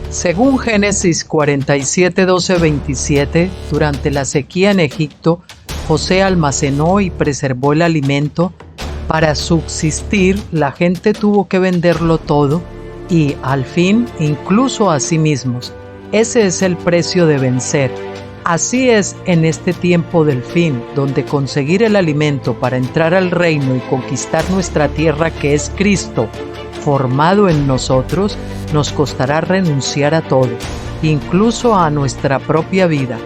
Según Génesis 47, 12, 27, durante la sequía en Egipto, José almacenó y preservó el alimento. Para subsistir, la gente tuvo que venderlo todo y, al fin, incluso a sí mismos. Ese es el precio de vencer. Así es en este tiempo del fin, donde conseguir el alimento para entrar al reino y conquistar nuestra tierra, que es Cristo, formado en nosotros, nos costará renunciar a todo, incluso a nuestra propia vida.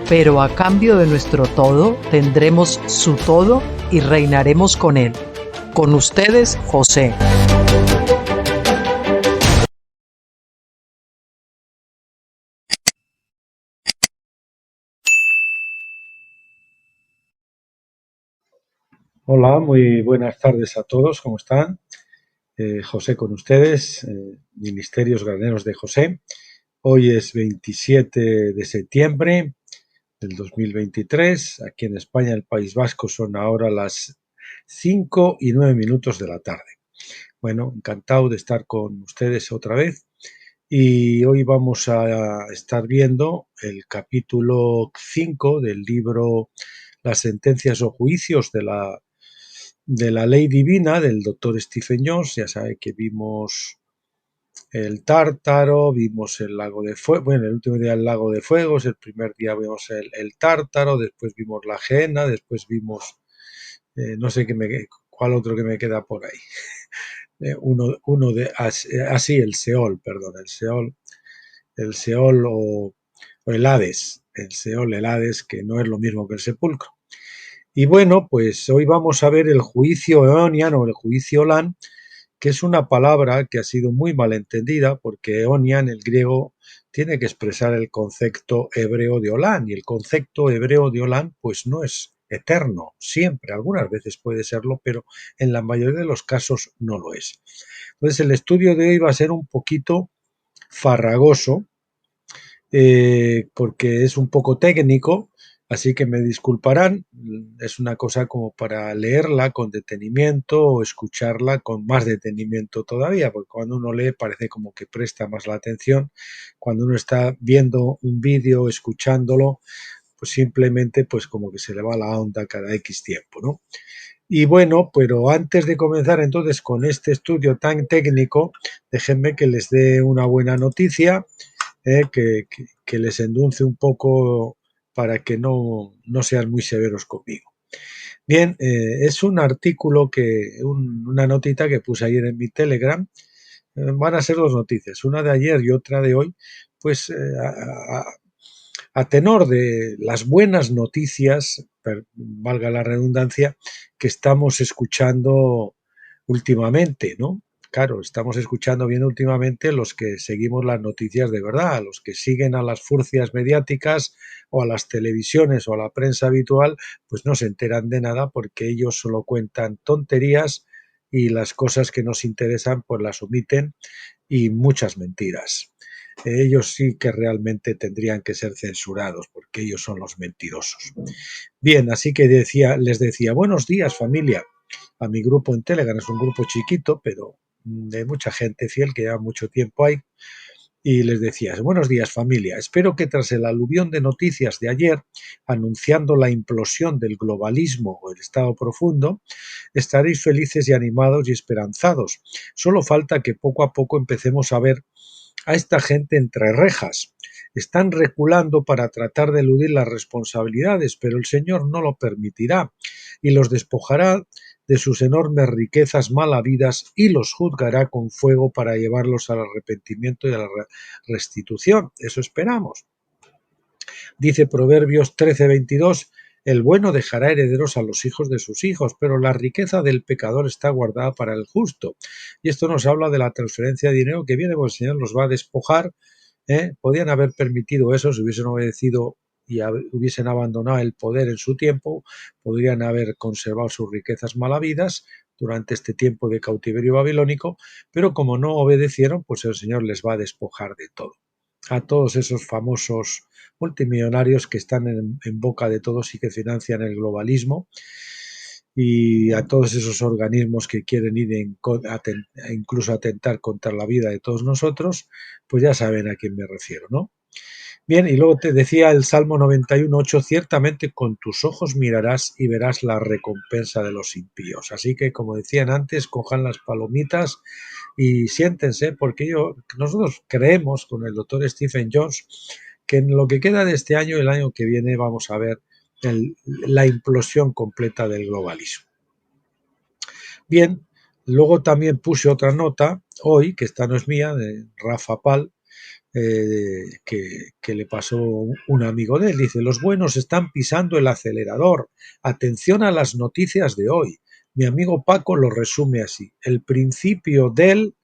Pero a cambio de nuestro todo, tendremos su todo y reinaremos con él. Con ustedes, José. Hola, muy buenas tardes a todos, ¿cómo están? José con ustedes, Ministerios Graneros de José. Hoy es 27 de septiembre del 2023. Aquí en España, el País Vasco, son ahora las 5:09 de la tarde. Bueno, encantado de estar con ustedes otra vez. Y hoy vamos a estar viendo el capítulo 5 del libro Las sentencias o juicios de la ley divina del doctor Stephen Jones. Ya sabe que vimos el Tártaro, vimos el lago de fuego, bueno, el último día el lago de fuegos, el primer día vimos el Tártaro, después vimos la Gehenna, después vimos, no sé cuál otro que me queda por ahí. Uno de, así, el Seol, perdón, el Seol o el Hades, el Seol, el Hades, que no es lo mismo que el sepulcro. Y bueno, pues hoy vamos a ver el juicio Eonian o el juicio Olán, que es una palabra que ha sido muy mal entendida porque Eonian, el griego, tiene que expresar el concepto hebreo de Olán, y el concepto hebreo de Olán pues no es eterno, siempre, algunas veces puede serlo, pero en la mayoría de los casos no lo es. Entonces el estudio de hoy va a ser un poquito farragoso, porque es un poco técnico, así que me disculparán. Es una cosa como para leerla con detenimiento o escucharla con más detenimiento todavía, porque cuando uno lee parece como que presta más la atención. Cuando uno está viendo un vídeo, escuchándolo, pues simplemente pues como que se le va la onda cada X tiempo, ¿no? Y bueno, pero antes de comenzar entonces con este estudio tan técnico, déjenme que les dé una buena noticia, que les endulce un poco para que no sean muy severos conmigo. Bien, es un artículo una notita que puse ayer en mi Telegram. Van a ser dos noticias, una de ayer y otra de hoy, pues a tenor de las buenas noticias, valga la redundancia, que estamos escuchando últimamente, ¿no? Claro, estamos escuchando bien últimamente los que seguimos las noticias de verdad, los que siguen a las furcias mediáticas o a las televisiones o a la prensa habitual, pues no se enteran de nada porque ellos solo cuentan tonterías y las cosas que nos interesan pues las omiten, y muchas mentiras. Ellos sí que realmente tendrían que ser censurados porque ellos son los mentirosos. Bien, así que les decía, buenos días familia, a mi grupo en Telegram. Es un grupo chiquito, pero de mucha gente fiel que lleva mucho tiempo ahí. Y les decía, buenos días familia, espero que tras el aluvión de noticias de ayer, anunciando la implosión del globalismo o el estado profundo, estaréis felices y animados y esperanzados. Solo falta que poco a poco empecemos a ver a esta gente entre rejas. Están reculando para tratar de eludir las responsabilidades, pero el Señor no lo permitirá y los despojará de sus enormes riquezas mal habidas y los juzgará con fuego para llevarlos al arrepentimiento y a la restitución. Eso esperamos. Dice Proverbios 13:22, el bueno dejará herederos a los hijos de sus hijos, pero la riqueza del pecador está guardada para el justo. Y esto nos habla de la transferencia de dinero que viene, pues el Señor los va a despojar. Podían haber permitido eso si hubiesen obedecido y hubiesen abandonado el poder en su tiempo, podrían haber conservado sus riquezas mal habidas durante este tiempo de cautiverio babilónico, pero como no obedecieron, pues el Señor les va a despojar de todo. A todos esos famosos multimillonarios que están en boca de todos y que financian el globalismo. y a todos esos organismos que quieren ir incluso atentar contra la vida de todos nosotros, pues ya saben a quién me refiero, ¿no? Bien, y luego te decía el Salmo 91:8, ciertamente con tus ojos mirarás y verás la recompensa de los impíos. Así que, como decían antes, cojan las palomitas y siéntense, porque nosotros creemos con el doctor Stephen Jones que en lo que queda de este año y el año que viene vamos a ver la implosión completa del globalismo. Bien, luego también puse otra nota hoy, que esta no es mía, de Rafa Pal, que le pasó un amigo de él. Dice, los buenos están pisando el acelerador. Atención a las noticias de hoy. Mi amigo Paco lo resume así. El principio del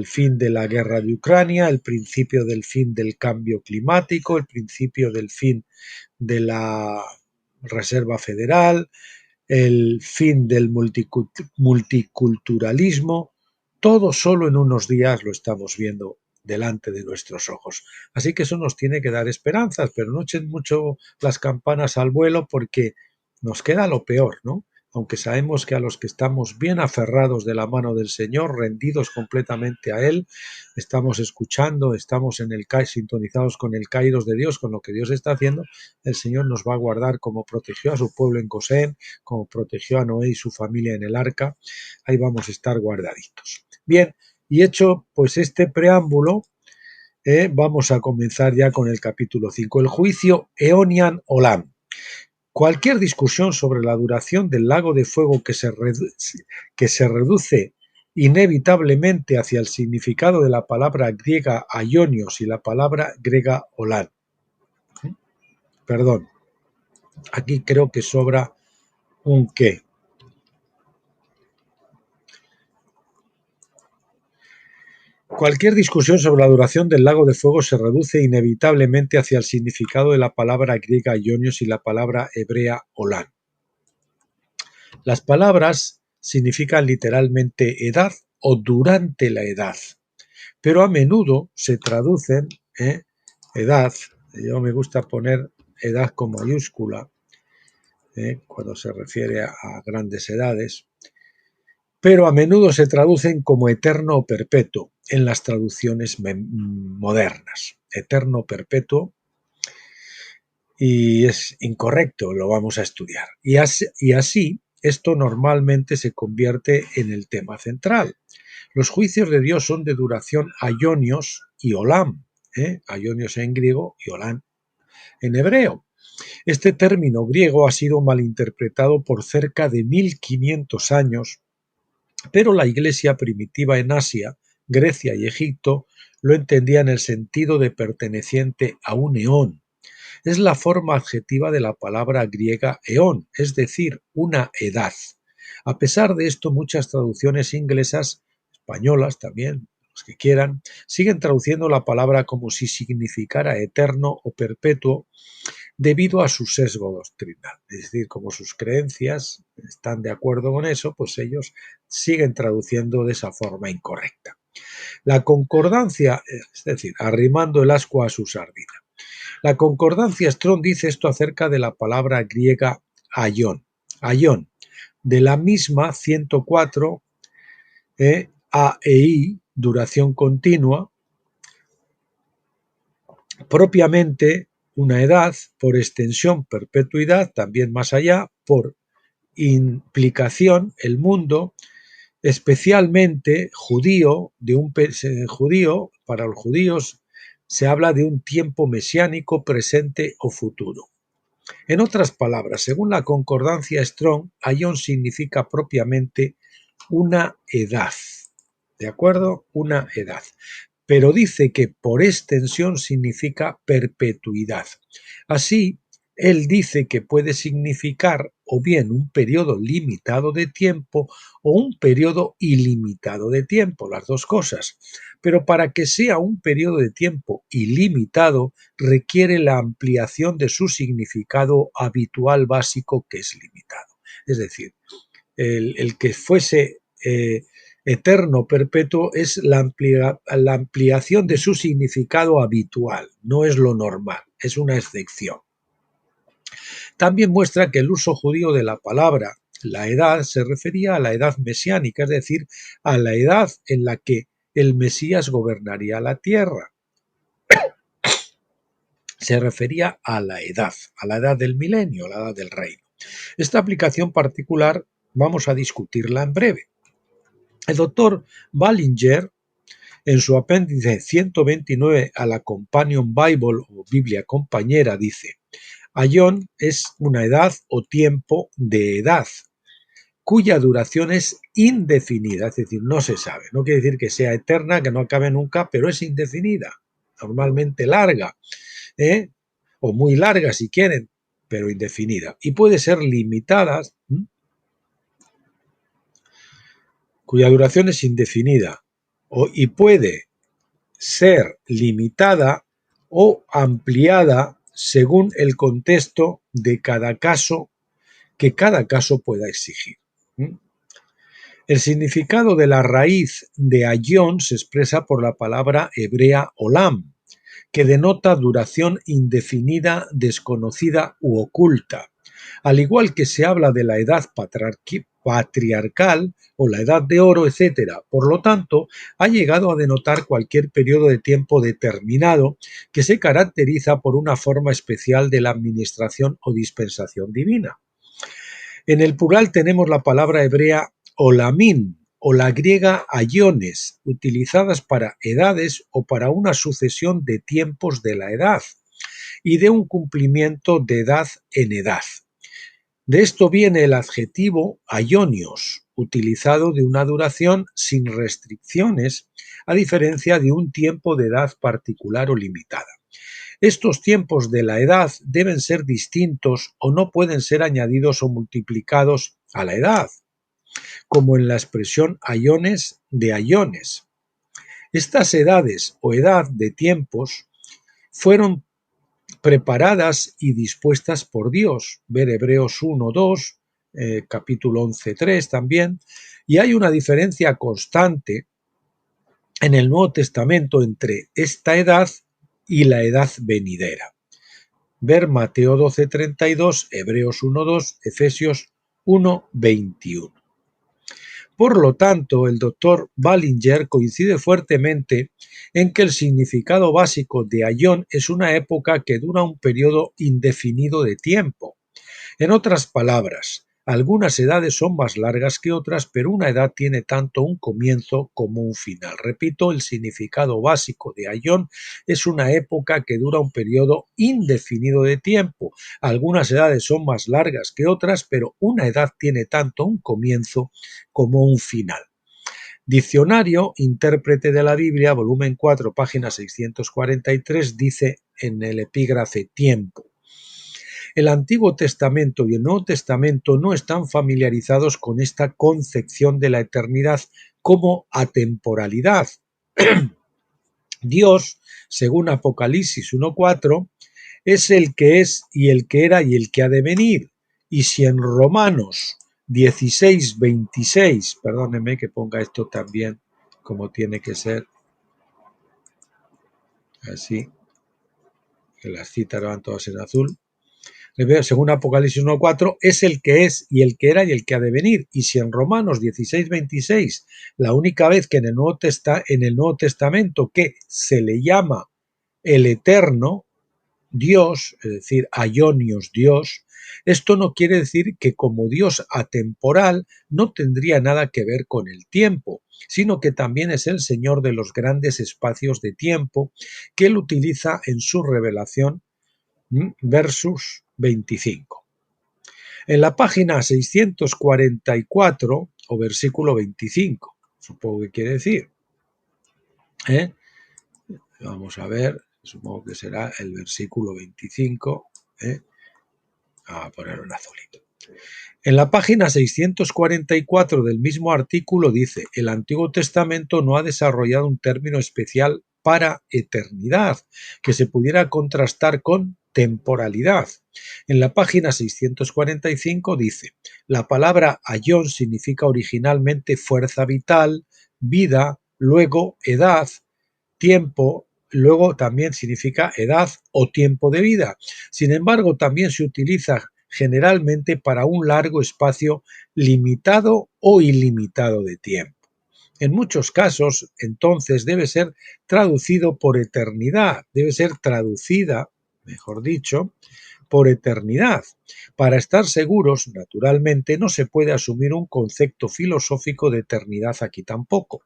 fin de la guerra de Ucrania, el principio del fin del cambio climático, el principio del fin de la Reserva Federal, el fin del multiculturalismo, todo solo en unos días lo estamos viendo delante de nuestros ojos. Así que eso nos tiene que dar esperanzas, pero no echen mucho las campanas al vuelo porque nos queda lo peor, ¿no? Aunque sabemos que a los que estamos bien aferrados de la mano del Señor, rendidos completamente a Él, estamos escuchando, estamos sintonizados con el Kairos de Dios, con lo que Dios está haciendo, el Señor nos va a guardar como protegió a su pueblo en Gosén, como protegió a Noé y su familia en el arca. Ahí vamos a estar guardaditos. Bien, y hecho pues este preámbulo, vamos a comenzar ya con el capítulo 5, el juicio Eonian Olam. Cualquier discusión sobre la duración del lago de fuego que se reduce inevitablemente hacia el significado de la palabra griega aionios y la palabra griega olam. Perdón, aquí creo que sobra un qué. Cualquier discusión sobre la duración del lago de fuego se reduce inevitablemente hacia el significado de la palabra griega ionios y la palabra hebrea olam. Las palabras significan literalmente edad o durante la edad, pero a menudo se traducen edad, yo me gusta poner edad con mayúscula cuando se refiere a grandes edades, pero a menudo se traducen como eterno o perpetuo en las traducciones modernas. Eterno perpetuo, y es incorrecto, lo vamos a estudiar. Y así esto normalmente se convierte en el tema central. Los juicios de Dios son de duración aionios y olam, aionios en griego y olam en hebreo. Este término griego ha sido malinterpretado por cerca de 1500 años, pero la iglesia primitiva en Asia, Grecia y Egipto lo entendía en el sentido de perteneciente a un eón. Es la forma adjetiva de la palabra griega eón, es decir, una edad. A pesar de esto, muchas traducciones inglesas, españolas también, los que quieran, siguen traduciendo la palabra como si significara eterno o perpetuo debido a su sesgo doctrinal. Es decir, como sus creencias están de acuerdo con eso, pues ellos siguen traduciendo de esa forma incorrecta. La concordancia, es decir, arrimando el ascua a su sardina. La concordancia Strong dice esto acerca de la palabra griega aion. Aion, de la misma 104 AEI, duración continua, propiamente una edad, por extensión perpetuidad, también más allá, por implicación el mundo, especialmente judío, judío, para los judíos se habla de un tiempo mesiánico presente o futuro. En otras palabras, según la concordancia Strong, aion significa propiamente una edad, ¿de acuerdo? Una edad. Pero dice que por extensión significa perpetuidad. Así, él dice que puede significar o bien un periodo limitado de tiempo o un periodo ilimitado de tiempo, las dos cosas. Pero para que sea un periodo de tiempo ilimitado requiere la ampliación de su significado habitual básico, que es limitado. Es decir, el que fuese eterno, perpetuo, es la ampliación de su significado habitual, no es lo normal, es una excepción. También muestra que el uso judío de la palabra La edad se refería a la edad mesiánica, es decir, a la edad en la que el Mesías gobernaría la tierra. Se refería a la edad del milenio, a la edad del reino. Esta aplicación particular vamos a discutirla en breve. El doctor Ballinger, en su apéndice 129 a la Companion Bible o Biblia compañera, dice: Aion es una edad o tiempo de edad, cuya duración es indefinida, es decir, no se sabe. No quiere decir que sea eterna, que no acabe nunca, pero es indefinida, normalmente larga, o muy larga si quieren, pero indefinida. Y puede ser limitada, cuya duración es indefinida, y puede ser limitada o ampliada según el contexto de cada caso que cada caso pueda exigir. El significado de la raíz de Aion se expresa por la palabra hebrea olam, que denota duración indefinida, desconocida u oculta. Al igual que se habla de la edad patriarcal o la edad de oro, etc. Por lo tanto, ha llegado a denotar cualquier periodo de tiempo determinado que se caracteriza por una forma especial de la administración o dispensación divina. En el plural tenemos la palabra hebrea olamín o la griega aiones, utilizadas para edades o para una sucesión de tiempos de la edad y de un cumplimiento de edad en edad. De esto viene el adjetivo aionios, utilizado de una duración sin restricciones, a diferencia de un tiempo de edad particular o limitada. Estos tiempos de la edad deben ser distintos o no pueden ser añadidos o multiplicados a la edad, como en la expresión aiones de aiones. Estas edades o edad de tiempos fueron preparadas y dispuestas por Dios, ver Hebreos 1:2, capítulo 11:3 también, y hay una diferencia constante en el Nuevo Testamento entre esta edad y la edad venidera. Ver Mateo 12:32, Hebreos 1:2, Efesios 1:21. Por lo tanto, el doctor Ballinger coincide fuertemente en que el significado básico de Aion es una época que dura un periodo indefinido de tiempo. En otras palabras, algunas edades son más largas que otras, pero una edad tiene tanto un comienzo como un final. Repito, el significado básico de Aion es una época que dura un periodo indefinido de tiempo. Algunas edades son más largas que otras, pero una edad tiene tanto un comienzo como un final. Diccionario, intérprete de la Biblia, volumen 4, página 643, dice en el epígrafe tiempo. El Antiguo Testamento y el Nuevo Testamento no están familiarizados con esta concepción de la eternidad como atemporalidad. Dios, según Apocalipsis 1:4, es el que es y el que era y el que ha de venir. Y si en Romanos 16:26, perdónenme que ponga esto también como tiene que ser, así, que las citas van todas en azul. Según Apocalipsis 1:4, es el que es y el que era y el que ha de venir. Y si en Romanos 16:26, la única vez que en el Nuevo Testamento que se le llama el Eterno, Dios, es decir, Aionios, Dios, esto no quiere decir que como Dios atemporal no tendría nada que ver con el tiempo, sino que también es el Señor de los grandes espacios de tiempo que él utiliza en su revelación, versus 25. En la página 644 o versículo 25, supongo que quiere decir. Vamos a ver, supongo que será el versículo 25. A poner un azulito. En la página 644 del mismo artículo dice: el Antiguo Testamento no ha desarrollado un término especial para eternidad que se pudiera contrastar con temporalidad. En la página 645 dice: la palabra aion significa originalmente fuerza vital, vida, luego edad, tiempo, luego también significa edad o tiempo de vida. Sin embargo, también se utiliza generalmente para un largo espacio limitado o ilimitado de tiempo. En muchos casos, entonces, debe ser traducido por eternidad, debe ser traducida, mejor dicho, por eternidad. Para estar seguros, naturalmente, no se puede asumir un concepto filosófico de eternidad aquí tampoco.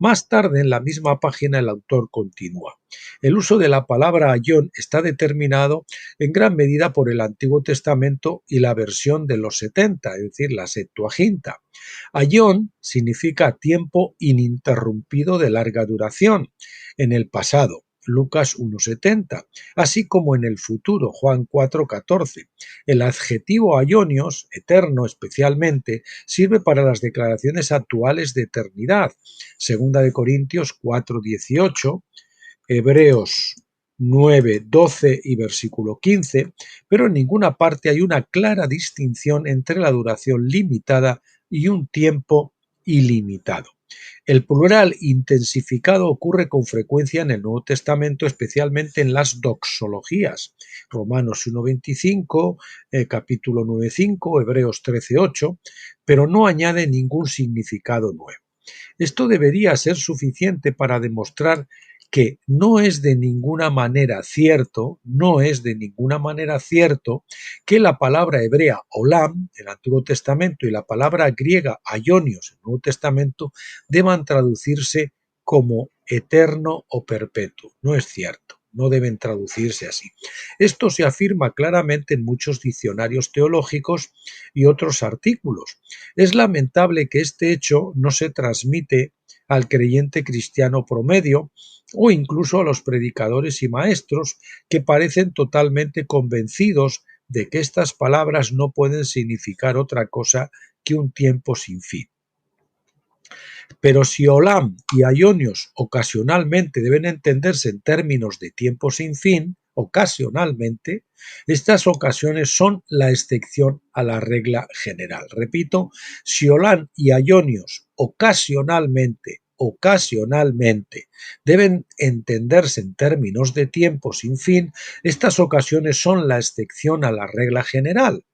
Más tarde, en la misma página, el autor continúa. El uso de la palabra aión está determinado en gran medida por el Antiguo Testamento y la versión de los 70, es decir, la Septuaginta. Aión significa tiempo ininterrumpido de larga duración en el pasado, Lucas 1,70, así como en el futuro, Juan 4,14. El adjetivo aionios, eterno especialmente, sirve para las declaraciones actuales de eternidad, 2 Corintios 4,18, Hebreos 9,12 y versículo 15, pero en ninguna parte hay una clara distinción entre la duración limitada y un tiempo ilimitado. El plural intensificado ocurre con frecuencia en el Nuevo Testamento, especialmente en las doxologías, Romanos 1,25, capítulo 9,5, Hebreos 13,8, pero no añade ningún significado nuevo. Esto debería ser suficiente para demostrar que no es de ninguna manera cierto que la palabra hebrea olam en el Antiguo Testamento y la palabra griega aionios en el Nuevo Testamento deban traducirse como eterno o perpetuo. No es cierto. No deben traducirse así. Esto se afirma claramente en muchos diccionarios teológicos y otros artículos. Es lamentable que este hecho no se transmite al creyente cristiano promedio o incluso a los predicadores y maestros que parecen totalmente convencidos de que estas palabras no pueden significar otra cosa que un tiempo sin fin. Pero si olam y aionios ocasionalmente deben entenderse en términos de tiempo sin fin, ocasionalmente, estas ocasiones son la excepción a la regla general. Repito, si olam y aionios ocasionalmente deben entenderse en términos de tiempo sin fin, estas ocasiones son la excepción a la regla general.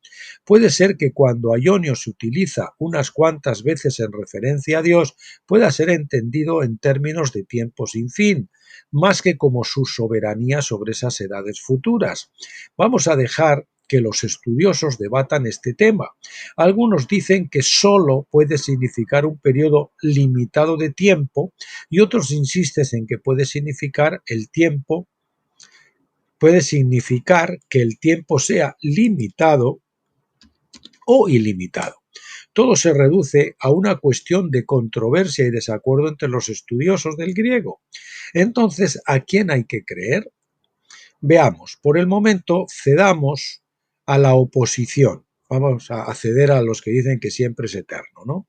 Puede ser que cuando aionios se utiliza unas cuantas veces en referencia a Dios, pueda ser entendido en términos de tiempo sin fin, más que como su soberanía sobre esas edades futuras. Vamos a dejar que los estudiosos debatan este tema. Algunos dicen que solo puede significar un periodo limitado de tiempo y otros insisten en que puede significar que el tiempo sea limitado o ilimitado. Todo se reduce a una cuestión de controversia y desacuerdo entre los estudiosos del griego. Entonces, ¿a quién hay que creer? Veamos, por el momento cedamos a la oposición. Vamos a ceder a los que dicen que siempre es eterno, ¿no?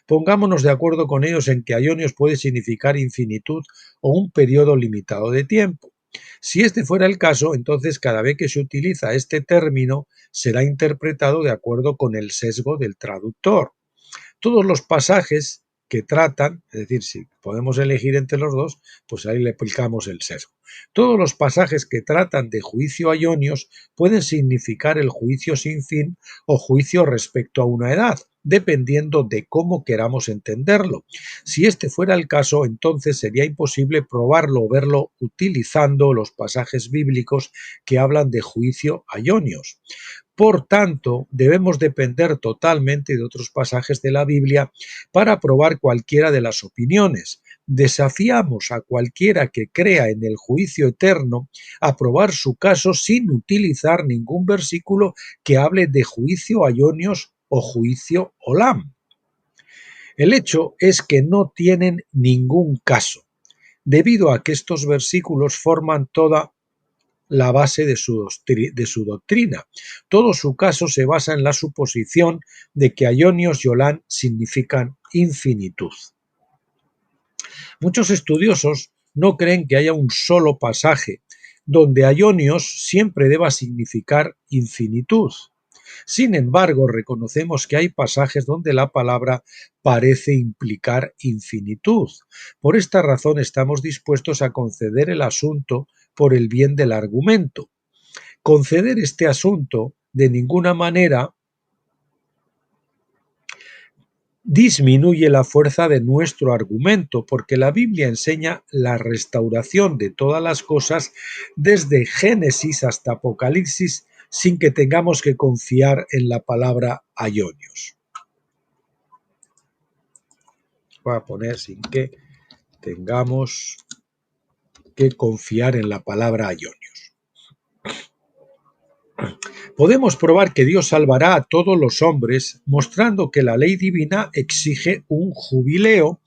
Pongámonos de acuerdo con ellos en que aionios puede significar infinitud o un periodo limitado de tiempo. Si este fuera el caso, entonces cada vez que se utiliza este término será interpretado de acuerdo con el sesgo del traductor. Todos los pasajes que tratan, es decir, si podemos elegir entre los dos, pues ahí le aplicamos el sesgo. Todos los pasajes que tratan de juicio aionios pueden significar el juicio sin fin o juicio respecto a una edad, dependiendo de cómo queramos entenderlo. Si este fuera el caso, entonces sería imposible probarlo o verlo utilizando los pasajes bíblicos que hablan de juicio aionios. Por tanto, debemos depender totalmente de otros pasajes de la Biblia para probar cualquiera de las opiniones. Desafiamos a cualquiera que crea en el juicio eterno a probar su caso sin utilizar ningún versículo que hable de juicio aionios o juicio olam. El hecho es que no tienen ningún caso, debido a que estos versículos forman toda la base de su doctrina. Todo su caso se basa en la suposición de que aionios y olam significan infinitud. Muchos estudiosos no creen que haya un solo pasaje donde aionios siempre deba significar infinitud. Sin embargo, reconocemos que hay pasajes donde la palabra parece implicar infinitud. Por esta razón estamos dispuestos a conceder el asunto por el bien del argumento. Conceder este asunto de ninguna manera disminuye la fuerza de nuestro argumento, porque la Biblia enseña la restauración de todas las cosas desde Génesis hasta Apocalipsis, sin que tengamos que confiar en la palabra aionios. Voy a poner sin que tengamos que confiar en la palabra aionios. Podemos probar que Dios salvará a todos los hombres, mostrando que la ley divina exige un jubileo,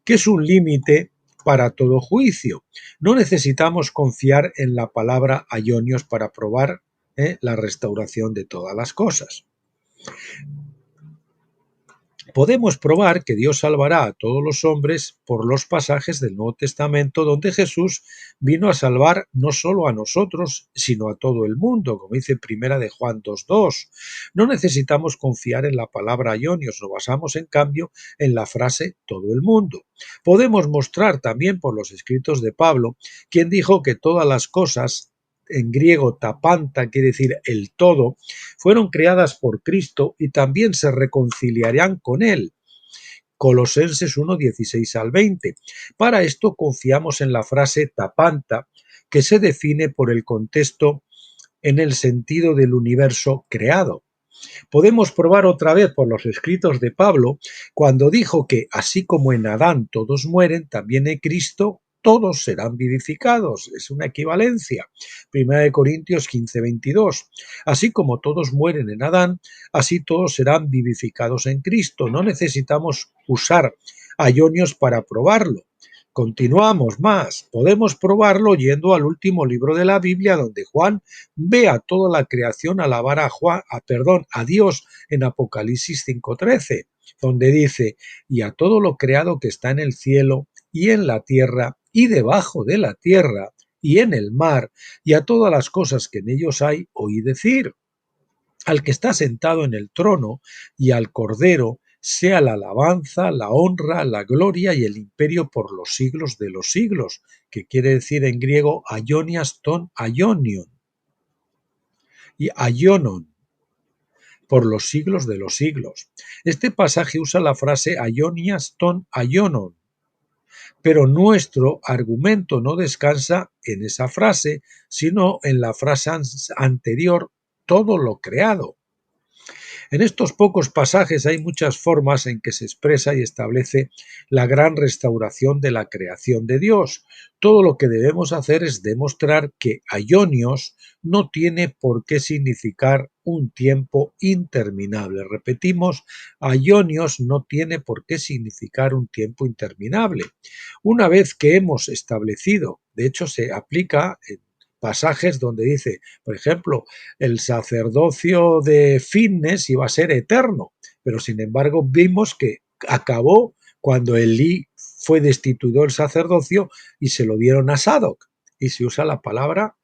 que es un límite para todo juicio. No necesitamos confiar en la palabra aionios para probar la restauración de todas las cosas. Podemos probar que Dios salvará a todos los hombres por los pasajes del Nuevo Testamento donde Jesús vino a salvar no solo a nosotros, sino a todo el mundo, como dice Primera de Juan 2:2. No necesitamos confiar en la palabra aionios, nos basamos en cambio en la frase todo el mundo. Podemos mostrar también por los escritos de Pablo, quien dijo que todas las cosas, en griego tapanta quiere decir el todo, fueron creadas por Cristo y también se reconciliarán con Él. Colosenses 1, 16 al 20. Para esto confiamos en la frase tapanta, que se define por el contexto en el sentido del universo creado. Podemos probar otra vez por los escritos de Pablo, cuando dijo que así como en Adán todos mueren, también en Cristo todos serán vivificados. Es una equivalencia. 1 Corintios 15, 22. Así como todos mueren en Adán, así todos serán vivificados en Cristo. No necesitamos usar aionios para probarlo. Continuamos más. Podemos probarlo yendo al último libro de la Biblia, donde Juan ve a toda la creación alabar a Dios en Apocalipsis 5:13, donde dice: y a todo lo creado que está en el cielo y en la tierra y debajo de la tierra y en el mar, y a todas las cosas que en ellos hay, oí decir: al que está sentado en el trono y al Cordero sea la alabanza, la honra, la gloria y el imperio por los siglos de los siglos, que quiere decir en griego aionias ton aionion, y aionon, por los siglos de los siglos. Este pasaje usa la frase aionias ton aionon, pero nuestro argumento no descansa en esa frase, sino en la frase anterior, todo lo creado. En estos pocos pasajes hay muchas formas en que se expresa y establece la gran restauración de la creación de Dios. Todo lo que debemos hacer es demostrar que aionios no tiene por qué significar un tiempo interminable. Repetimos, aionios no tiene por qué significar un tiempo interminable. Una vez que hemos establecido, de hecho se aplica en pasajes donde dice, por ejemplo, el sacerdocio de Finnes iba a ser eterno, pero sin embargo vimos que acabó cuando Elí fue destituido del sacerdocio y se lo dieron a Sadoc, y se usa la palabra,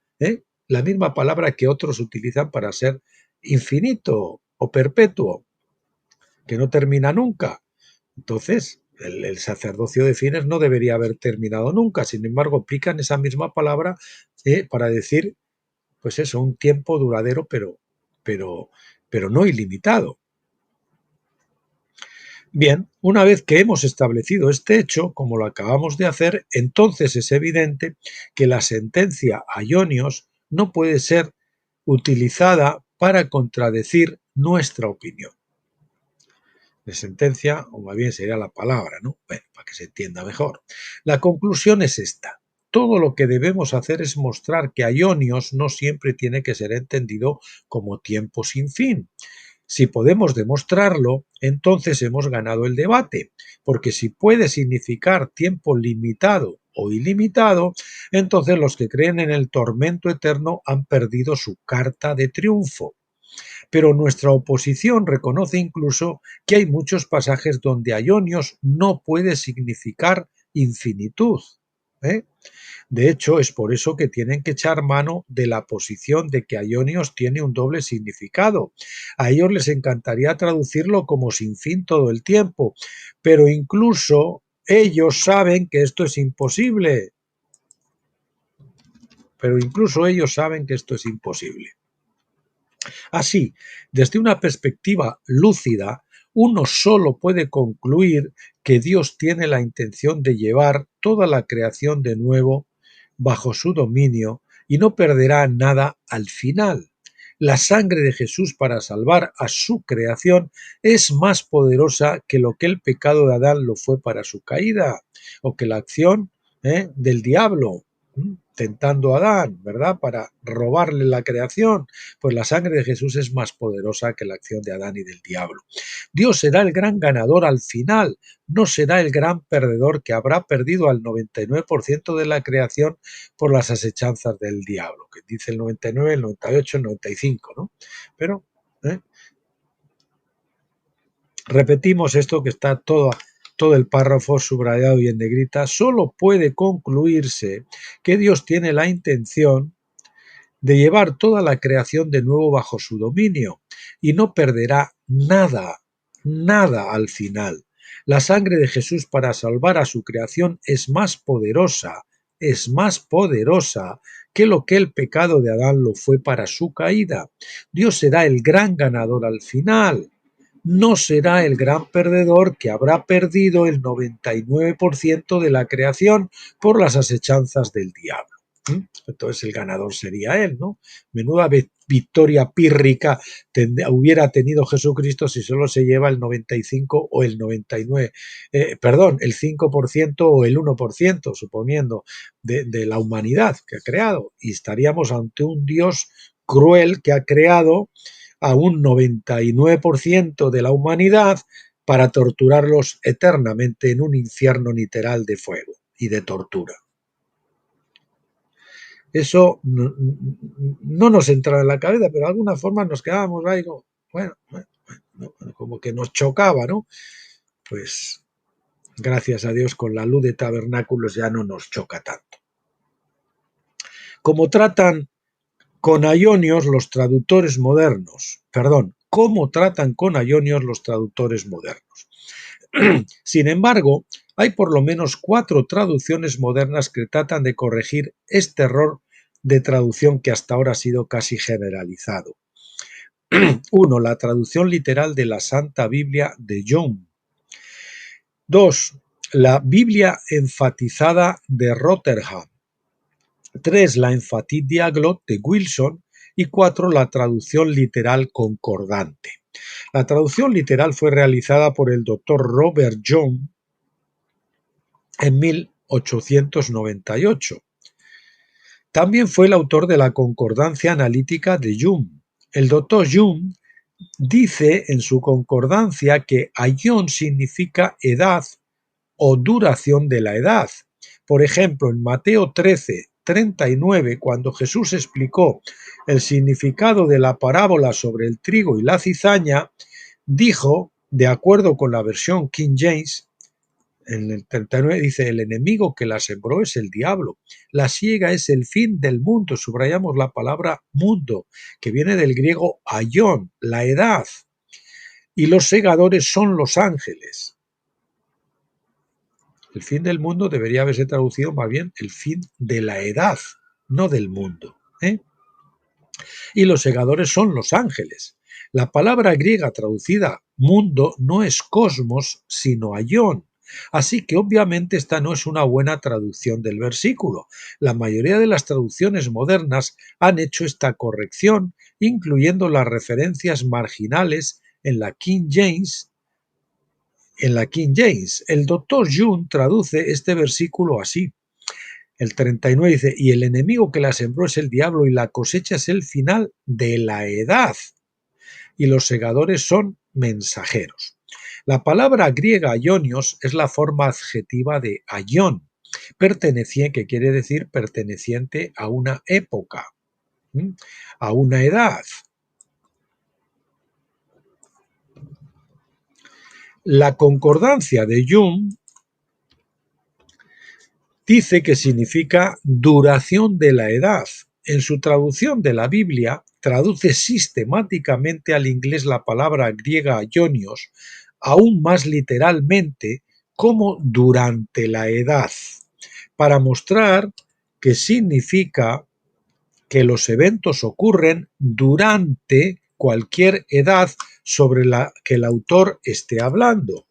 la misma palabra que otros utilizan para ser infinito o perpetuo, que no termina nunca. Entonces, el sacerdocio de Finnes no debería haber terminado nunca, sin embargo aplican esa misma palabra para decir, pues eso, un tiempo duradero, pero no ilimitado. Bien, una vez que hemos establecido este hecho, como lo acabamos de hacer, entonces es evidente que la sentencia aionios no puede ser utilizada para contradecir nuestra opinión. La sentencia, o más bien sería la palabra, ¿no? Bueno, para que se entienda mejor. La conclusión es esta. Todo lo que debemos hacer es mostrar que aionios no siempre tiene que ser entendido como tiempo sin fin. Si podemos demostrarlo, entonces hemos ganado el debate, porque si puede significar tiempo limitado o ilimitado, entonces los que creen en el tormento eterno han perdido su carta de triunfo. Pero nuestra oposición reconoce incluso que hay muchos pasajes donde aionios no puede significar infinitud. De hecho, es por eso que tienen que echar mano de la posición de que aionios tiene un doble significado. A ellos les encantaría traducirlo como sin fin todo el tiempo, pero incluso ellos saben que esto es imposible. Así, desde una perspectiva lúcida, uno solo puede concluir que Dios tiene la intención de llevar toda la creación de nuevo bajo su dominio y no perderá nada al final. La sangre de Jesús para salvar a su creación es más poderosa que lo que el pecado de Adán lo fue para su caída, o que la acción del diablo tentando a Adán, ¿verdad? Para robarle la creación. Pues la sangre de Jesús es más poderosa que la acción de Adán y del diablo. Dios será el gran ganador al final, no será el gran perdedor que habrá perdido al 99% de la creación por las asechanzas del diablo, que dice el 99, el 98, el 95, ¿no? Pero repetimos esto que está todo el párrafo subrayado y en negrita. Solo puede concluirse que Dios tiene la intención de llevar toda la creación de nuevo bajo su dominio y no perderá nada, nada al final. La sangre de Jesús para salvar a su creación es más poderosa que lo que el pecado de Adán lo fue para su caída. Dios será el gran ganador al final. No será el gran perdedor que habrá perdido el 99% de la creación por las asechanzas del diablo. Entonces el ganador sería él, ¿no? Menuda victoria pírrica hubiera tenido Jesucristo si solo se lleva el 95 o el 99, perdón, el 5% o el 1%, suponiendo, de la humanidad que ha creado. Y estaríamos ante un Dios cruel que ha creado a un 99% de la humanidad para torturarlos eternamente en un infierno literal de fuego y de tortura. Eso no nos entra en la cabeza, pero de alguna forma nos quedábamos ahí como, bueno, como que nos chocaba, ¿no? Pues gracias a Dios con la luz de tabernáculos ya no nos choca tanto. Como tratan con aionios los traductores modernos, cómo tratan con aionios los traductores modernos. Sin embargo, hay por lo menos 4 traducciones modernas que tratan de corregir este error de traducción que hasta ahora ha sido casi generalizado. 1. La traducción literal de la Santa Biblia de Young. 2. La Biblia enfatizada de Rotherham. 3. La Emphatic Diaglott de Wilson. Y 4. La traducción literal concordante. La traducción literal fue realizada por el Dr. Robert Young en 1898. También fue el autor de la Concordancia Analítica de Young. El Dr. Young dice en su concordancia que aion significa edad o duración de la edad. Por ejemplo, en Mateo 13:39, cuando Jesús explicó el significado de la parábola sobre el trigo y la cizaña, dijo, de acuerdo con la versión King James, en el 39 dice, el enemigo que la sembró es el diablo, la siega es el fin del mundo, subrayamos la palabra mundo, que viene del griego aion, la edad, y los segadores son los ángeles. El fin del mundo debería haberse traducido más bien el fin de la edad, no del mundo, y los segadores son los ángeles. La palabra griega traducida mundo no es cosmos, sino aion. Así que obviamente esta no es una buena traducción del versículo. La mayoría de las traducciones modernas han hecho esta corrección, incluyendo las referencias marginales en la King James. El Dr. Young traduce este versículo así. El 39 dice, y el enemigo que la sembró es el diablo y la cosecha es el final de la edad. Y los segadores son mensajeros. La palabra griega aionios es la forma adjetiva de aion, que quiere decir perteneciente a una época, a una edad. La concordancia de Young dice que significa duración de la edad. En su traducción de la Biblia, traduce sistemáticamente al inglés la palabra griega aionios, aún más literalmente, como durante la edad, para mostrar que significa que los eventos ocurren durante cualquier edad sobre la que el autor esté hablando.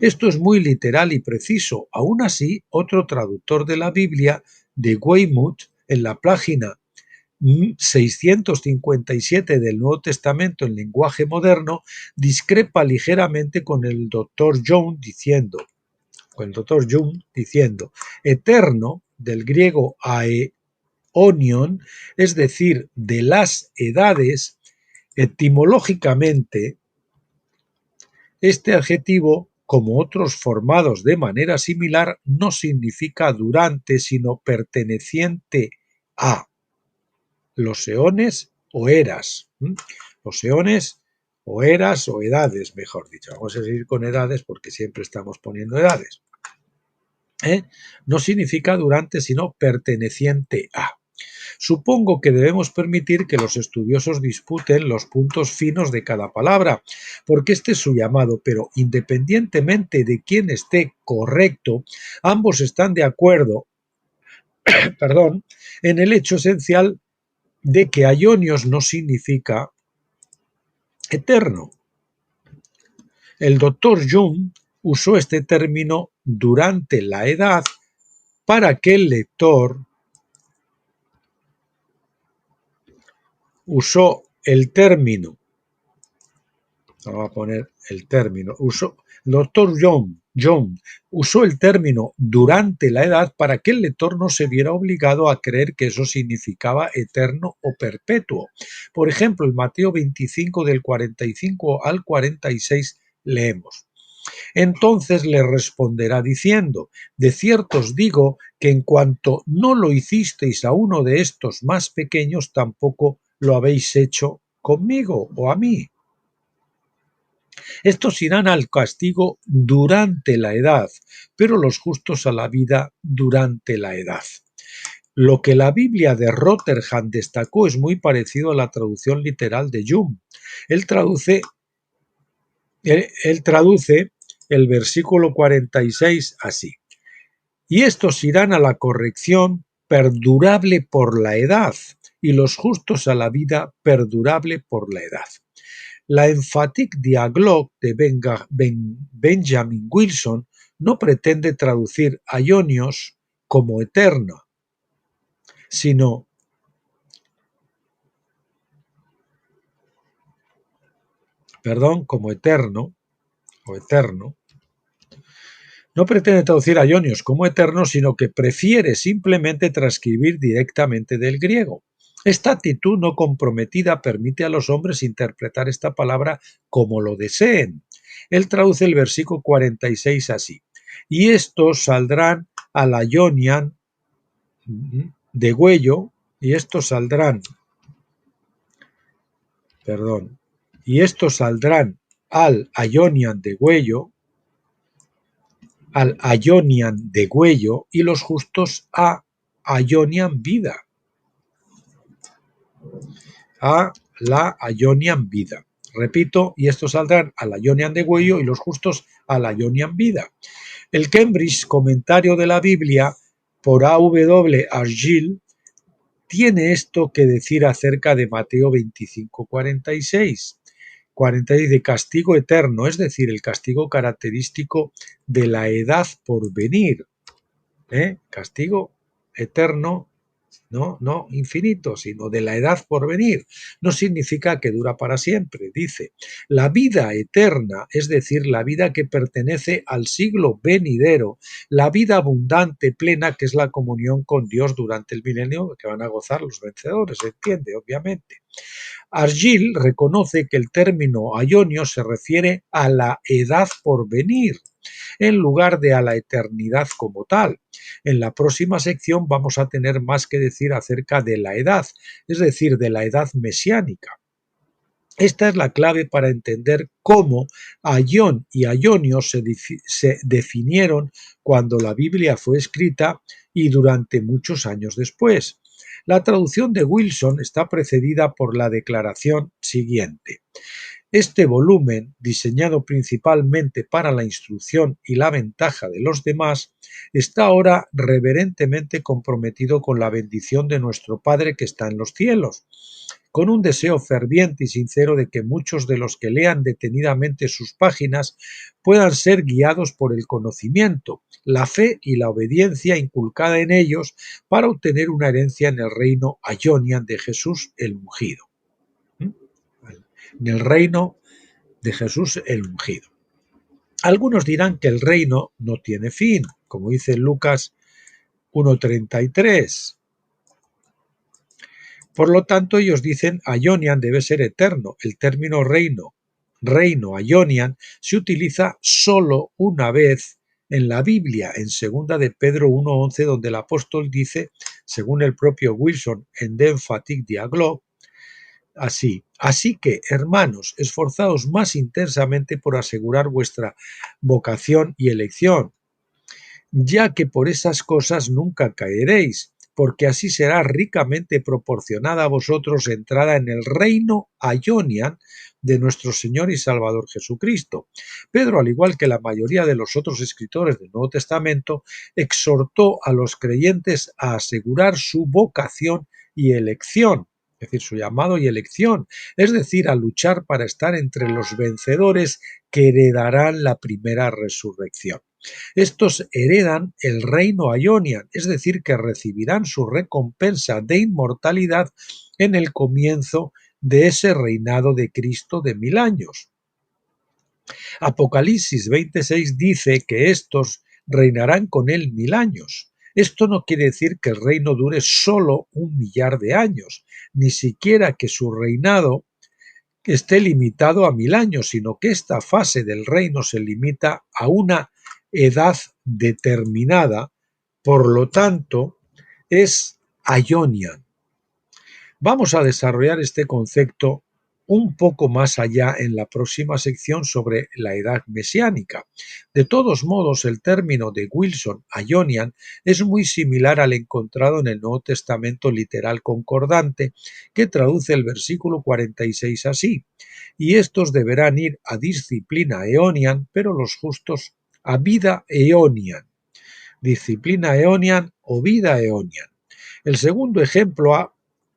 Esto es muy literal y preciso. Aún así, otro traductor de la Biblia, de Weymouth, en la página 657 del Nuevo Testamento en lenguaje moderno, discrepa ligeramente con el Dr. Young diciendo, eterno, del griego aeonion, es decir, de las edades, etimológicamente, este adjetivo, como otros formados de manera similar, no significa durante, sino perteneciente a los eones o eras. Los eones o eras o edades, mejor dicho. Vamos a seguir con edades porque siempre estamos poniendo edades. No significa durante, sino perteneciente a. Supongo que debemos permitir que los estudiosos disputen los puntos finos de cada palabra, porque este es su llamado, pero independientemente de quién esté correcto, ambos están de acuerdo en el hecho esencial de que aionios no significa eterno. El Dr. Young usó este término durante la edad para que el lector usó el término, vamos a poner el término, Dr. Young usó el término durante la edad para que el lector no se viera obligado a creer que eso significaba eterno o perpetuo. Por ejemplo, en Mateo 25 del 45 al 46 leemos: entonces le responderá diciendo, de cierto os digo que en cuanto no lo hicisteis a uno de estos más pequeños, tampoco lo habéis hecho conmigo o a mí. Estos irán al castigo durante la edad, pero los justos a la vida durante la edad. Lo que la Biblia de Rotherham destacó es muy parecido a la traducción literal de Young. Él traduce el versículo 46 así: y estos irán a la corrección perdurable por la edad, y los justos a la vida perdurable por la edad. La Emphatic Dialogue de Benjamin Wilson no pretende traducir aionios como eterno, sino como eterno o eterno. No pretende traducir aionios como eterno, sino que prefiere simplemente transcribir directamente del griego. Esta actitud no comprometida permite a los hombres interpretar esta palabra como lo deseen. Él traduce el versículo 46 así: y estos saldrán al aionian de Huello, y estos saldrán al aionian de Huello, y los justos a aionian vida. A la aionian vida. Repito, y estos saldrán a la aionian de Huello y los justos a la aionian vida. El Cambridge Comentario de la Biblia por A.W. Argyll tiene esto que decir acerca de Mateo 25:46. 46 de castigo eterno, es decir, el castigo característico de la edad por venir. Castigo eterno, no infinito, sino de la edad por venir. No significa que dura para siempre, dice. La vida eterna, es decir, la vida que pertenece al siglo venidero, la vida abundante, plena, que es la comunión con Dios durante el milenio, que van a gozar los vencedores, se entiende, obviamente. Argyll reconoce que el término aionio se refiere a la edad por venir, en lugar de a la eternidad como tal. En la próxima sección vamos a tener más que decir acerca de la edad, es decir, de la edad mesiánica. Esta es la clave para entender cómo aion y aionio se definieron cuando la Biblia fue escrita y durante muchos años después. La traducción de Wilson está precedida por la declaración siguiente: Este volumen, diseñado principalmente para la instrucción y la ventaja de los demás, está ahora reverentemente comprometido con la bendición de nuestro Padre que está en los cielos, con un deseo ferviente y sincero de que muchos de los que lean detenidamente sus páginas puedan ser guiados por el conocimiento, la fe y la obediencia inculcada en ellos para obtener una herencia en el reino Aionian de Jesús el ungido. En el reino de Jesús el ungido. Algunos dirán que el reino no tiene fin, como dice Lucas 1:33. Por lo tanto, ellos dicen Aionian debe ser eterno. El término reino Aionian, se utiliza solo una vez en la Biblia, en 2 de Pedro 1:11, donde el apóstol dice, según el propio Wilson en The Emphatic Dialogue, así que, hermanos, esforzaos más intensamente por asegurar vuestra vocación y elección, ya que por esas cosas nunca caeréis, porque así será ricamente proporcionada a vosotros entrada en el reino Aionian de nuestro Señor y Salvador Jesucristo. Pedro, al igual que la mayoría de los otros escritores del Nuevo Testamento, exhortó a los creyentes a asegurar su vocación y elección, es decir, su llamado y elección, es decir, a luchar para estar entre los vencedores que heredarán la primera resurrección. Estos heredan el reino Aionian, es decir, que recibirán su recompensa de inmortalidad en el comienzo de ese reinado de Cristo de 1000 años. Apocalipsis 26 dice que estos reinarán con él 1000 años. Esto no quiere decir que el reino dure solo 1.000.000 de años, ni siquiera que su reinado esté limitado a 1000 años, sino que esta fase del reino se limita a una edad determinada, por lo tanto, es Aionian. Vamos a desarrollar este concepto un poco más allá en la próxima sección sobre la edad mesiánica. De todos modos, el término de Wilson, Aionian, es muy similar al encontrado en el Nuevo Testamento literal concordante, que traduce el versículo 46 así: y estos deberán ir a disciplina eonian, pero los justos a vida eonian. Disciplina eonian o vida eonian. El segundo ejemplo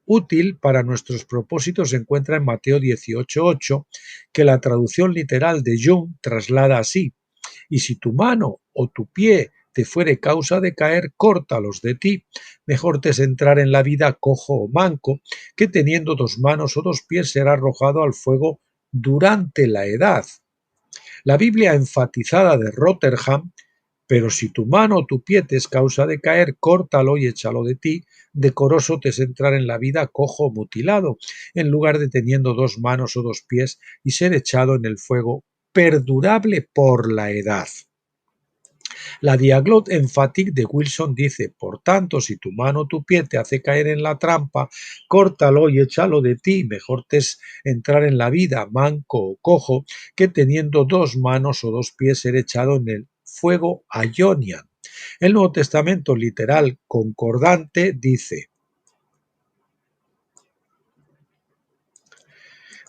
útil para nuestros propósitos se encuentra en Mateo 18:8, que la traducción literal de Young traslada así: y si tu mano o tu pie te fuere causa de caer, córtalos de ti. Mejor te es entrar en la vida cojo o manco, que teniendo 2 manos o 2 pies ser arrojado al fuego durante la edad. La Biblia enfatizada de Rotherham: pero si tu mano o tu pie te es causa de caer, córtalo y échalo de ti. Decoroso te es entrar en la vida cojo o mutilado, en lugar de teniendo 2 manos o 2 pies y ser echado en el fuego perdurable por la edad. La Dialogue Emphatic de Wilson dice: por tanto, si tu mano o tu pie te hace caer en la trampa, córtalo y échalo de ti. Mejor te es entrar en la vida manco o cojo, que teniendo 2 manos o 2 pies ser echado en el fuego Aionian. El Nuevo Testamento literal concordante dice: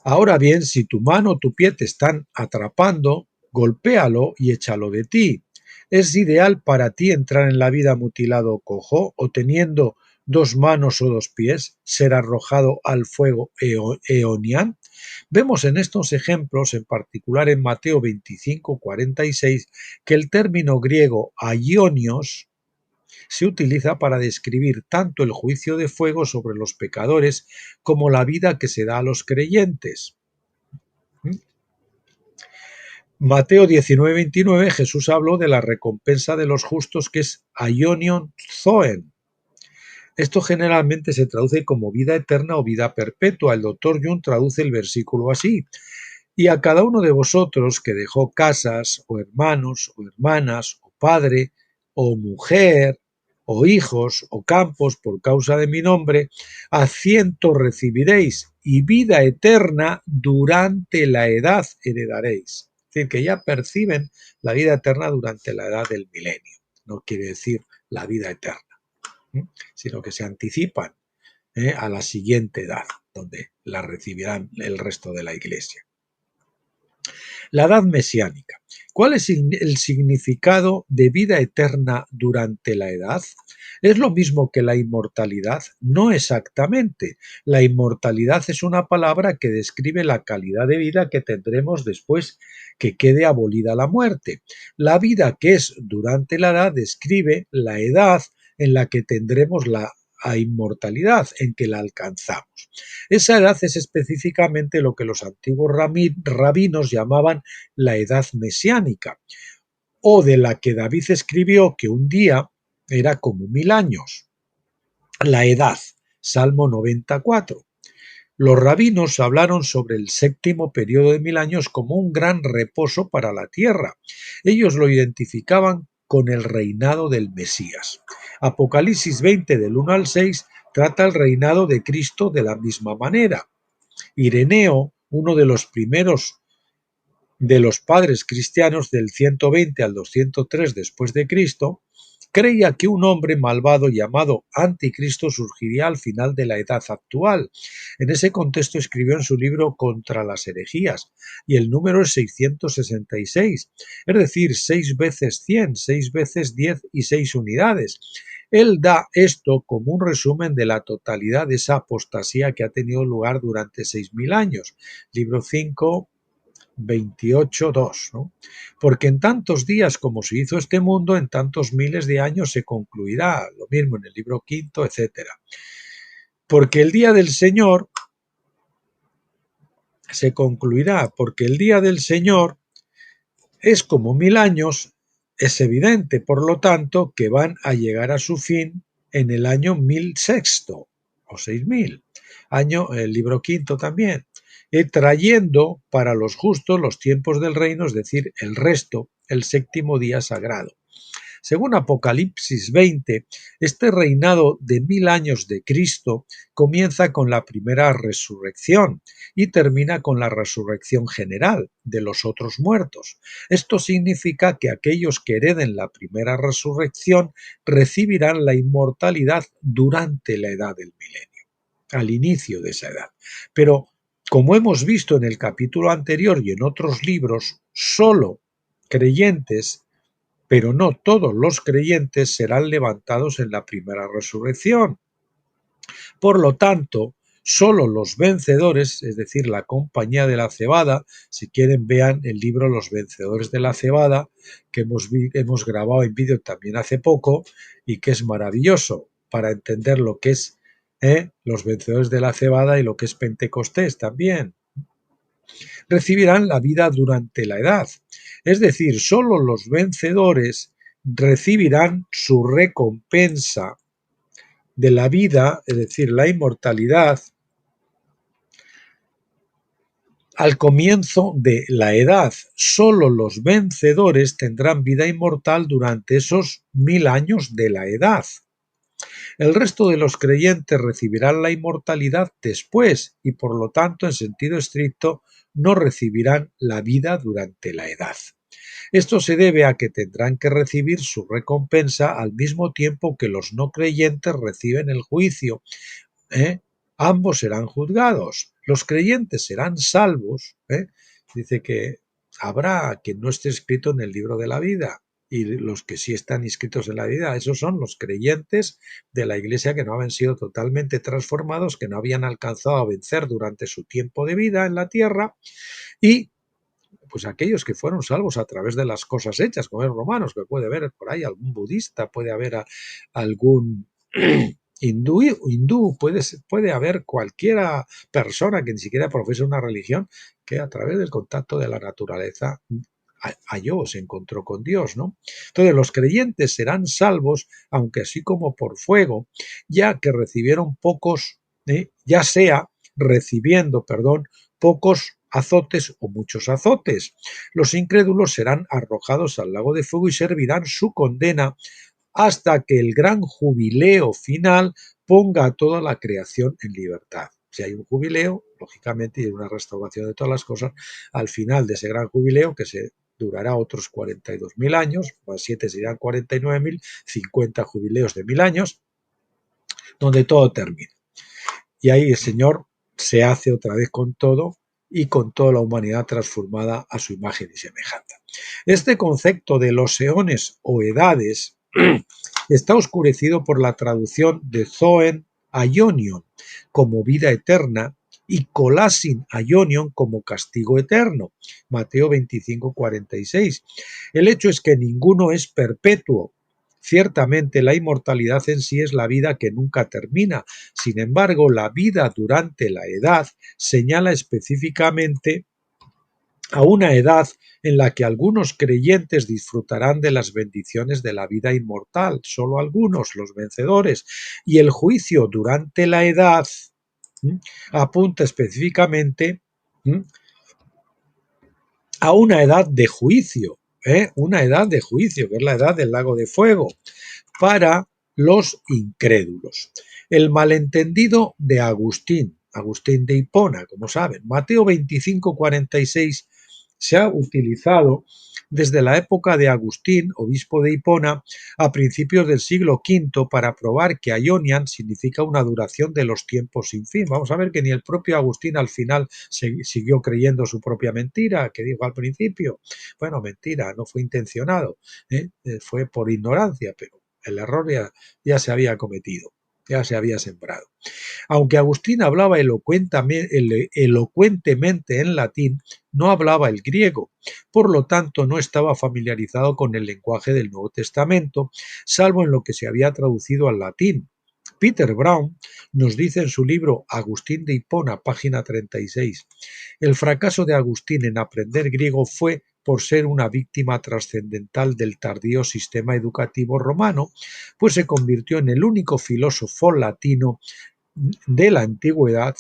ahora bien, si tu mano o tu pie te están atrapando, golpéalo y échalo de ti. ¿Es ideal para ti entrar en la vida mutilado o cojo, o teniendo 2 manos o 2 pies, ser arrojado al fuego eonian? Vemos en estos ejemplos, en particular en Mateo 25:46, que el término griego aionios se utiliza para describir tanto el juicio de fuego sobre los pecadores como la vida que se da a los creyentes. Mateo 19:29, Jesús habló de la recompensa de los justos, que es aionion zoen. Esto generalmente se traduce como vida eterna o vida perpetua. El doctor Jung traduce el versículo así: y a cada uno de vosotros que dejó casas, o hermanos, o hermanas, o padre, o mujer, o hijos, o campos, por causa de mi nombre, a 100 recibiréis, y vida eterna durante la edad heredaréis. Es decir, que ya perciben la vida eterna durante la edad del milenio. No quiere decir la vida eterna, sino que se anticipan a la siguiente edad, donde la recibirán el resto de la iglesia. La edad mesiánica. ¿Cuál es el significado de vida eterna durante la edad? ¿Es lo mismo que la inmortalidad? No exactamente. La inmortalidad es una palabra que describe la calidad de vida que tendremos después que quede abolida la muerte. La vida que es durante la edad describe la edad en la que tendremos la inmortalidad, en que la alcanzamos. Esa edad es específicamente lo que los antiguos rabinos llamaban la edad mesiánica, o de la que David escribió que un día era como 1000 años. La edad, Salmo 94. Los rabinos hablaron sobre el séptimo periodo de 1000 años como un gran reposo para la tierra. Ellos lo identificaban con el reinado del Mesías. Apocalipsis 20 del 1 al 6 trata el reinado de Cristo de la misma manera. Ireneo, uno de los primeros de los padres cristianos del 120 al 203 después de Cristo, creía que un hombre malvado llamado Anticristo surgiría al final de la edad actual. En ese contexto escribió en su libro Contra las herejías, y el número es 666, es decir, 6 veces 100, 6 veces 10 y 6 unidades. Él da esto como un resumen de la totalidad de esa apostasía que ha tenido lugar durante 6000 años. Libro 5, 28.2, ¿no? Porque en tantos días como se hizo este mundo, en tantos miles de años se concluirá, lo mismo en el libro quinto, etcétera. Porque el día del Señor se concluirá, porque el día del Señor es como 1000 años, es evidente, por lo tanto, que van a llegar a su fin en el año 1006 o 6000. Año, el libro quinto también. Trayendo para los justos los tiempos del reino, es decir, el resto, el séptimo día sagrado. Según Apocalipsis 20, este reinado de 1000 años de Cristo comienza con la primera resurrección y termina con la resurrección general de los otros muertos. Esto significa que aquellos que hereden la primera resurrección recibirán la inmortalidad durante la edad del milenio, al inicio de esa edad. Pero, como hemos visto en el capítulo anterior y en otros libros, solo creyentes, pero no todos los creyentes, serán levantados en la primera resurrección. Por lo tanto, solo los vencedores, es decir, la compañía de la cebada, si quieren vean el libro Los vencedores de la cebada, que hemos grabado en vídeo también hace poco y que es maravilloso para entender lo que es los vencedores de la cebada y lo que es Pentecostés también. Recibirán la vida durante la edad. Es decir, solo los vencedores recibirán su recompensa de la vida, es decir, la inmortalidad, al comienzo de la edad. Solo los vencedores tendrán vida inmortal durante esos 1000 años de la edad. El resto de los creyentes recibirán la inmortalidad después y, por lo tanto, en sentido estricto, no recibirán la vida durante la edad. Esto se debe a que tendrán que recibir su recompensa al mismo tiempo que los no creyentes reciben el juicio. Ambos serán juzgados. Los creyentes serán salvos. Dice que habrá quien no esté escrito en el libro de la vida, y los que sí están inscritos en la vida, esos son los creyentes de la iglesia que no habían sido totalmente transformados, que no habían alcanzado a vencer durante su tiempo de vida en la tierra, y pues aquellos que fueron salvos a través de las cosas hechas, como es Romanos, que puede haber por ahí algún budista, puede haber algún hindú, puede haber cualquiera persona que ni siquiera profese una religión, que a través del contacto de la naturaleza halló, se encontró con Dios, ¿no? Entonces los creyentes serán salvos, aunque así como por fuego, ya que recibieron pocos, ya sea recibiendo, pocos azotes o muchos azotes. Los incrédulos serán arrojados al lago de fuego y servirán su condena hasta que el gran jubileo final ponga a toda la creación en libertad. Si hay un jubileo, lógicamente, y una restauración de todas las cosas, al final de ese gran jubileo, que se durará otros 42.000 años, más 7 serían 49.000, 50 jubileos de 1000 años, donde todo termina. Y ahí el Señor se hace otra vez con todo y con toda la humanidad transformada a su imagen y semejanza. Este concepto de los eones o edades está oscurecido por la traducción de Zoen Aionion como vida eterna y Colasin Aionion como castigo eterno. Mateo 25:46. El hecho es que ninguno es perpetuo. Ciertamente la inmortalidad en sí es la vida que nunca termina. Sin embargo, la vida durante la edad señala específicamente a una edad en la que algunos creyentes disfrutarán de las bendiciones de la vida inmortal, solo algunos, los vencedores, y el juicio durante la edad apunta específicamente a una edad de juicio, una edad de juicio, que es la edad del lago de fuego, para los incrédulos. El malentendido de Agustín de Hipona, como saben, Mateo 25:46 se ha utilizado desde la época de Agustín, obispo de Hipona, a principios del siglo V para probar que aionian significa una duración de los tiempos sin fin. Vamos a ver que ni el propio Agustín al final siguió creyendo su propia mentira que dijo al principio. Bueno, mentira, no fue intencionado, fue por ignorancia, pero el error ya se había cometido, ya se había sembrado. Aunque Agustín hablaba elocuentemente en latín, no hablaba el griego, por lo tanto no estaba familiarizado con el lenguaje del Nuevo Testamento, salvo en lo que se había traducido al latín. Peter Brown nos dice en su libro Agustín de Hipona, página 36, el fracaso de Agustín en aprender griego fue por ser una víctima trascendental del tardío sistema educativo romano, pues se convirtió en el único filósofo latino de la antigüedad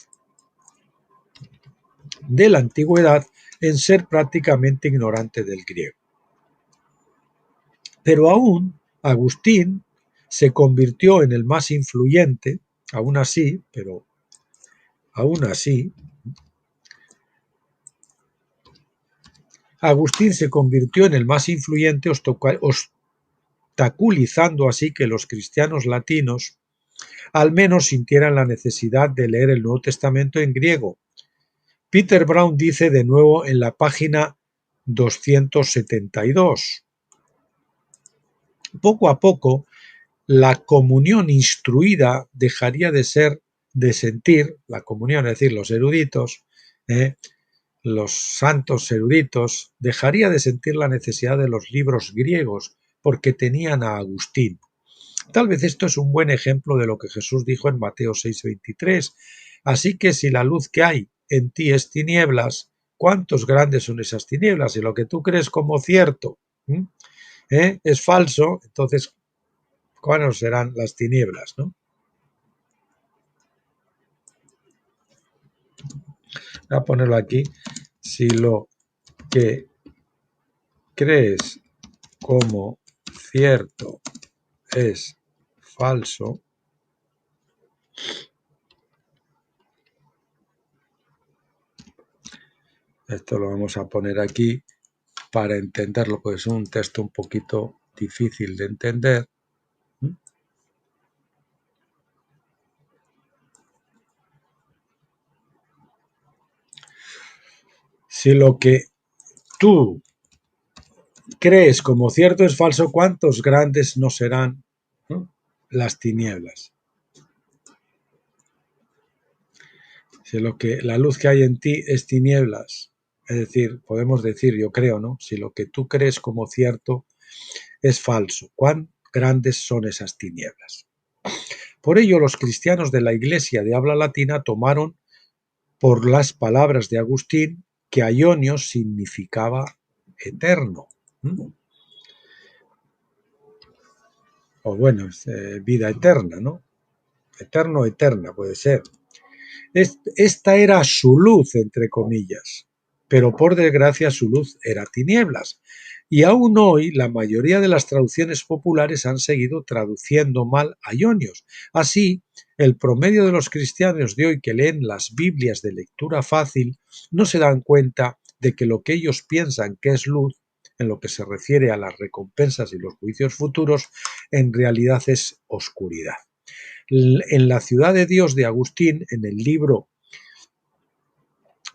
en ser prácticamente ignorante del griego. Pero aún Agustín se convirtió en el más influyente, aún así, Agustín se convirtió en el más influyente, obstaculizando así que los cristianos latinos al menos sintieran la necesidad de leer el Nuevo Testamento en griego. Peter Brown dice de nuevo en la página 272. Poco a poco, la comunión instruida dejaría de sentir, la comunión, es decir, los eruditos, los santos eruditos, dejaría de sentir la necesidad de los libros griegos porque tenían a Agustín. Tal vez esto es un buen ejemplo de lo que Jesús dijo en Mateo 6:23. Así que si la luz que hay en ti es tinieblas, ¿cuántos grandes son esas tinieblas? Si lo que tú crees como cierto es falso, entonces, ¿cuáles serán las tinieblas, no? Voy a ponerlo aquí. Si lo que crees como cierto es falso, esto lo vamos a poner aquí para entenderlo, pues es un texto un poquito difícil de entender. Si lo que tú crees como cierto es falso, ¿cuántos grandes no serán las tinieblas? Si lo que la luz que hay en ti es tinieblas, es decir, podemos decir, yo creo, ¿no? Si lo que tú crees como cierto es falso, ¿cuán grandes son esas tinieblas? Por ello, los cristianos de la Iglesia de habla latina tomaron por las palabras de Agustín que aionios significaba eterno. O bueno, vida eterna, ¿no? Eterno, eterna puede ser. Esta era su luz, entre comillas, pero por desgracia su luz era tinieblas. Y aún hoy la mayoría de las traducciones populares han seguido traduciendo mal aionios. Así, el promedio de los cristianos de hoy que leen las Biblias de lectura fácil no se dan cuenta de que lo que ellos piensan que es luz, en lo que se refiere a las recompensas y los juicios futuros, en realidad es oscuridad. En la ciudad de Dios de Agustín, en el libro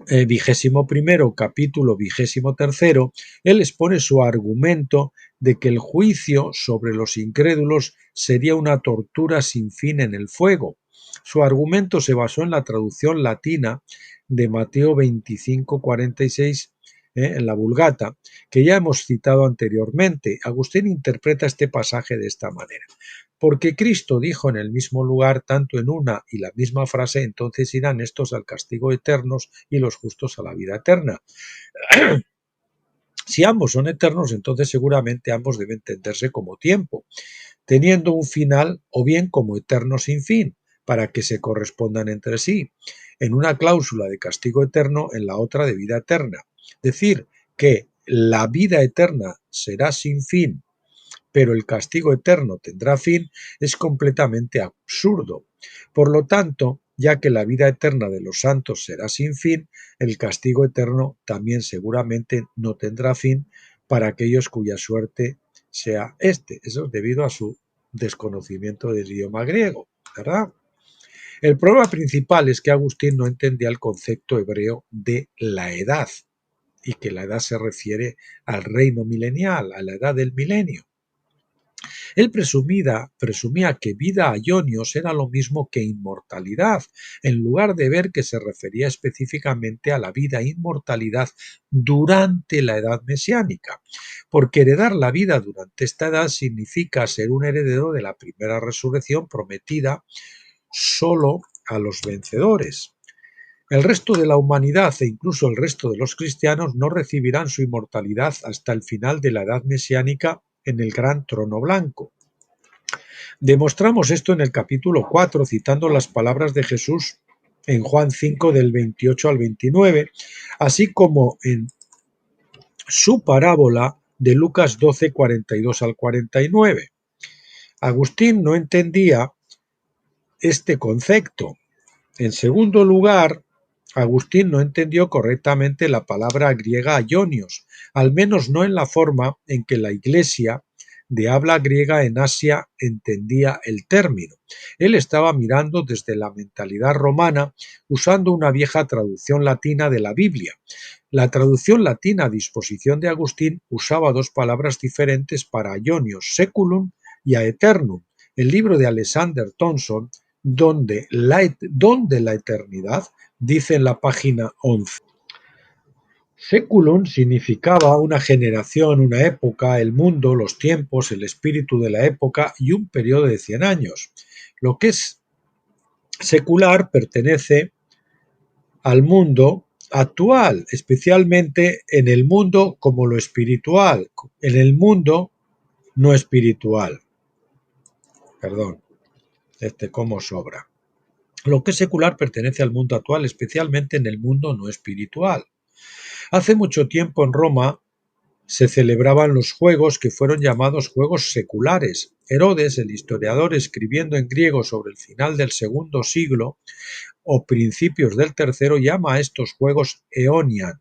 21, capítulo 23, él expone su argumento de que el juicio sobre los incrédulos sería una tortura sin fin en el fuego. Su argumento se basó en la traducción latina de Mateo 25:46, en la Vulgata, que ya hemos citado anteriormente. Agustín interpreta este pasaje de esta manera: porque Cristo dijo en el mismo lugar, tanto en una y la misma frase, entonces irán estos al castigo eterno y los justos a la vida eterna. Si ambos son eternos, entonces seguramente ambos deben entenderse como tiempo, teniendo un final, o bien como eterno sin fin, para que se correspondan entre sí, en una cláusula de castigo eterno, en la otra de vida eterna. Decir que la vida eterna será sin fin, pero el castigo eterno tendrá fin, es completamente absurdo. Por lo tanto, ya que la vida eterna de los santos será sin fin, el castigo eterno también seguramente no tendrá fin para aquellos cuya suerte sea este. Eso es debido a su desconocimiento del idioma griego, ¿verdad? El problema principal es que Agustín no entendía el concepto hebreo de la edad, y que la edad se refiere al reino milenial, a la edad del milenio. Él presumía que vida a Ionios era lo mismo que inmortalidad, en lugar de ver que se refería específicamente a la vida e inmortalidad durante la edad mesiánica, porque heredar la vida durante esta edad significa ser un heredero de la primera resurrección prometida solo a los vencedores. El resto de la humanidad e incluso el resto de los cristianos no recibirán su inmortalidad hasta el final de la edad mesiánica en el gran trono blanco. Demostramos esto en el capítulo 4, citando las palabras de Jesús en Juan 5 del 28 al 29, así como en su parábola de Lucas 12, 42 al 49. Agustín no entendía este concepto. En segundo lugar, Agustín no entendió correctamente la palabra griega aionios, al menos no en la forma en que la Iglesia de habla griega en Asia entendía el término. Él estaba mirando desde la mentalidad romana, usando una vieja traducción latina de la Biblia. La traducción latina a disposición de Agustín usaba dos palabras diferentes para aionios, seculum y aeternum. El libro de Alexander Thomson, donde la eternidad, dice en la página 11. Seculum significaba una generación, una época, el mundo, los tiempos, el espíritu de la época y un periodo de 100 años. Lo que es secular pertenece al mundo actual, especialmente en el mundo como lo espiritual, en el mundo no espiritual. Perdón, como sobra. Lo que es secular pertenece al mundo actual, especialmente en el mundo no espiritual. Hace mucho tiempo en Roma se celebraban los juegos que fueron llamados juegos seculares. Herodes, el historiador, escribiendo en griego sobre el final del segundo siglo o principios del tercero, llama a estos juegos Eonian.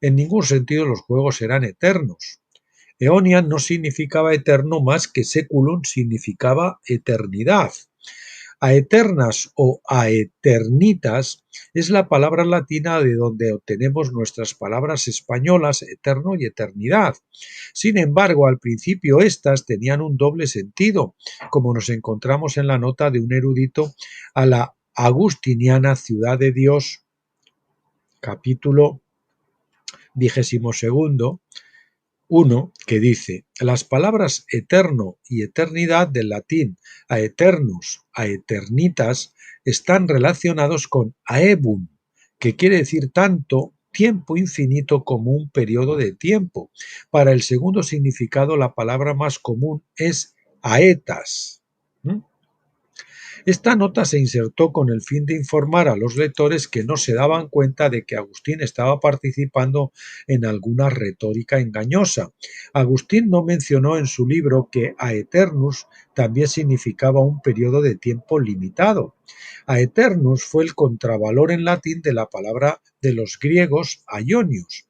En ningún sentido los juegos eran eternos. Eonian no significaba eterno más que seculum significaba eternidad. Aeternas o aeternitas es la palabra latina de donde obtenemos nuestras palabras españolas eterno y eternidad. Sin embargo, al principio estas tenían un doble sentido, como nos encontramos en la nota de un erudito a la agustiniana Ciudad de Dios, capítulo 22, 1, que dice: las palabras eterno y eternidad del latín aeternus, aeternitas, están relacionados con aebum, que quiere decir tanto tiempo infinito como un periodo de tiempo. Para el segundo significado, la palabra más común es aetas. Esta nota se insertó con el fin de informar a los lectores que no se daban cuenta de que Agustín estaba participando en alguna retórica engañosa. Agustín no mencionó en su libro que aeternus también significaba un periodo de tiempo limitado. Aeternus fue el contravalor en latín de la palabra de los griegos aionios,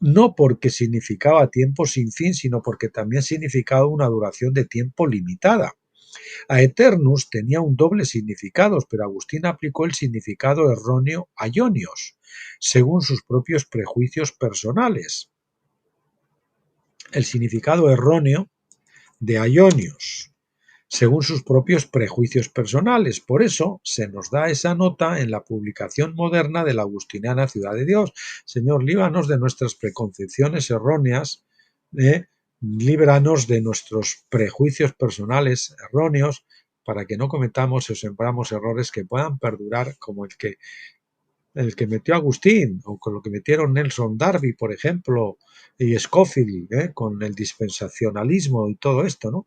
no porque significaba tiempo sin fin, sino porque también significaba una duración de tiempo limitada. Aeternus tenía un doble significado, pero Agustín aplicó el significado erróneo a Ionios, según sus propios prejuicios personales. El significado erróneo de Aionios, según sus propios prejuicios personales. Por eso se nos da esa nota en la publicación moderna de la agustiniana Ciudad de Dios. Señor, líbranos de nuestras preconcepciones erróneas, líbranos de nuestros prejuicios personales erróneos, para que no cometamos o sembramos errores que puedan perdurar, como el que metió Agustín, o con lo que metieron Nelson Darby, por ejemplo, y Scofield, con el dispensacionalismo y todo esto, ¿no?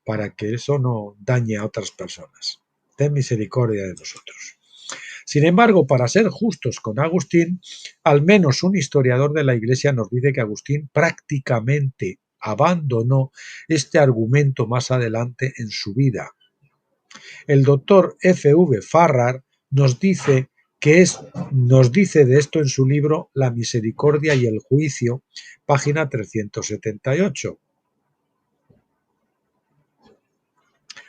Para que eso no dañe a otras personas. Ten misericordia de nosotros. Sin embargo, para ser justos con Agustín, al menos un historiador de la Iglesia nos dice que Agustín prácticamente abandonó este argumento más adelante en su vida. El doctor F.V. Farrar nos dice de esto en su libro La misericordia y el juicio, página 378.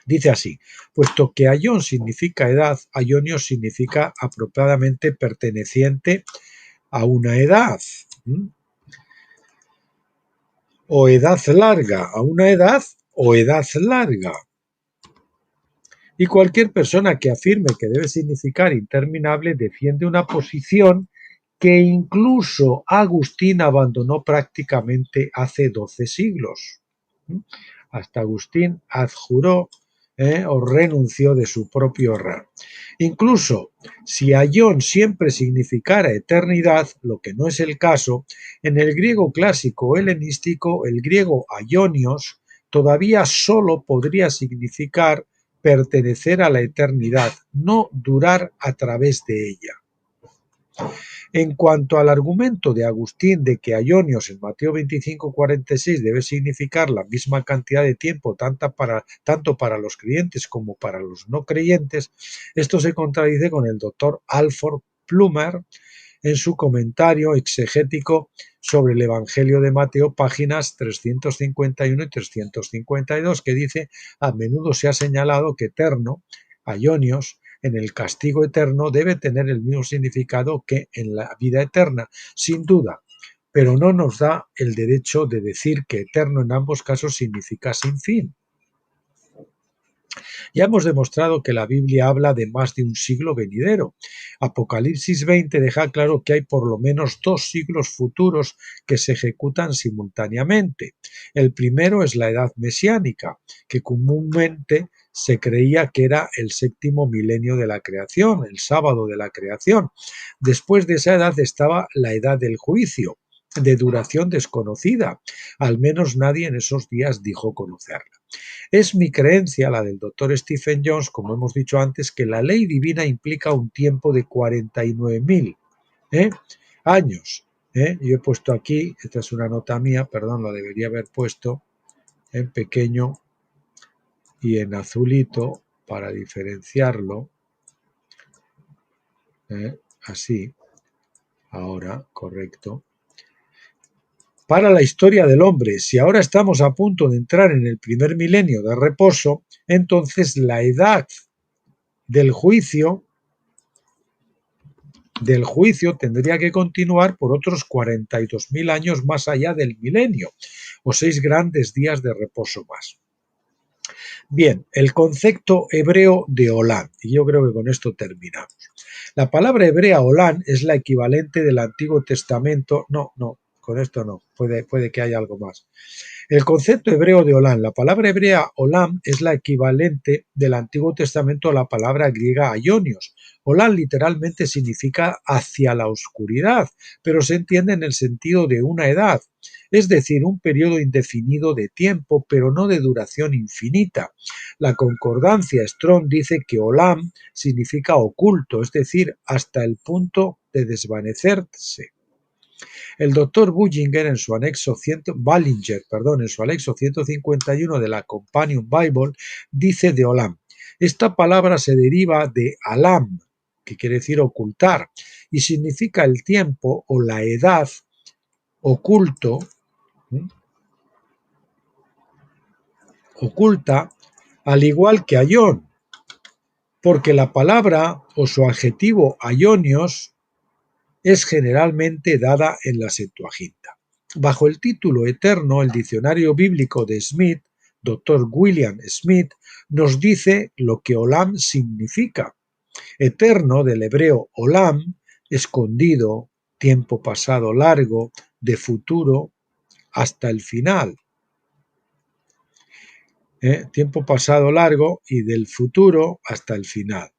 Dice así: puesto que aion significa edad, aionios significa apropiadamente perteneciente a una edad, o edad larga, a una edad o edad larga. Y cualquier persona que afirme que debe significar interminable defiende una posición que incluso Agustín abandonó prácticamente hace 12 siglos. Hasta Agustín adjuró o renunció de su propio error. Incluso si aion siempre significara eternidad, lo que no es el caso, en el griego clásico helenístico, el griego aionios todavía solo podría significar pertenecer a la eternidad, no durar a través de ella. En cuanto al argumento de Agustín de que aionios en Mateo 25:46 debe significar la misma cantidad de tiempo tanto para los creyentes como para los no creyentes, esto se contradice con el doctor Alfred Plummer en su comentario exegético sobre el Evangelio de Mateo, páginas 351 y 352, que dice: a menudo se ha señalado que eterno, aionios, en el castigo eterno debe tener el mismo significado que en la vida eterna, sin duda, pero no nos da el derecho de decir que eterno en ambos casos significa sin fin. Ya hemos demostrado que la Biblia habla de más de un siglo venidero. Apocalipsis 20 deja claro que hay por lo menos 2 siglos futuros que se ejecutan simultáneamente. El primero es la edad mesiánica, que comúnmente se creía que era el 7º milenio de la creación, el sábado de la creación. Después de esa edad estaba la edad del juicio, de duración desconocida. Al menos nadie en esos días dijo conocerla. Es mi creencia, la del doctor Stephen Jones, como hemos dicho antes, que la ley divina implica un tiempo de 49.000 años. Yo he puesto aquí, esta es una nota mía, perdón, la debería haber puesto en pequeño y en azulito para diferenciarlo. Así, ahora, correcto. Para la historia del hombre, si ahora estamos a punto de entrar en el primer milenio de reposo, entonces la edad del juicio tendría que continuar por otros 42.000 años más allá del milenio, o 6 grandes días de reposo más. Bien, el concepto hebreo de Olán, y yo creo que con esto terminamos. La palabra hebrea Olán es la equivalente del Antiguo Testamento, con esto no, puede que haya algo más. El concepto hebreo de Olán, la palabra hebrea Olam es la equivalente del Antiguo Testamento a la palabra griega aionios. Olán literalmente significa hacia la oscuridad, pero se entiende en el sentido de una edad, es decir, un periodo indefinido de tiempo, pero no de duración infinita. La concordancia Strong dice que Olam significa oculto, es decir, hasta el punto de desvanecerse. El doctor Ballinger en su anexo 151 de la Companion Bible dice de Olam: esta palabra se deriva de alam, que quiere decir ocultar, y significa el tiempo o la edad oculta al igual que aion, porque la palabra o su adjetivo aionios es generalmente dada en la Septuaginta. Bajo el título eterno, el diccionario bíblico de Smith, Dr. William Smith, nos dice lo que olam significa. Eterno, del hebreo olam, escondido, tiempo pasado largo, de futuro, hasta el final. Tiempo pasado largo y del futuro hasta el final.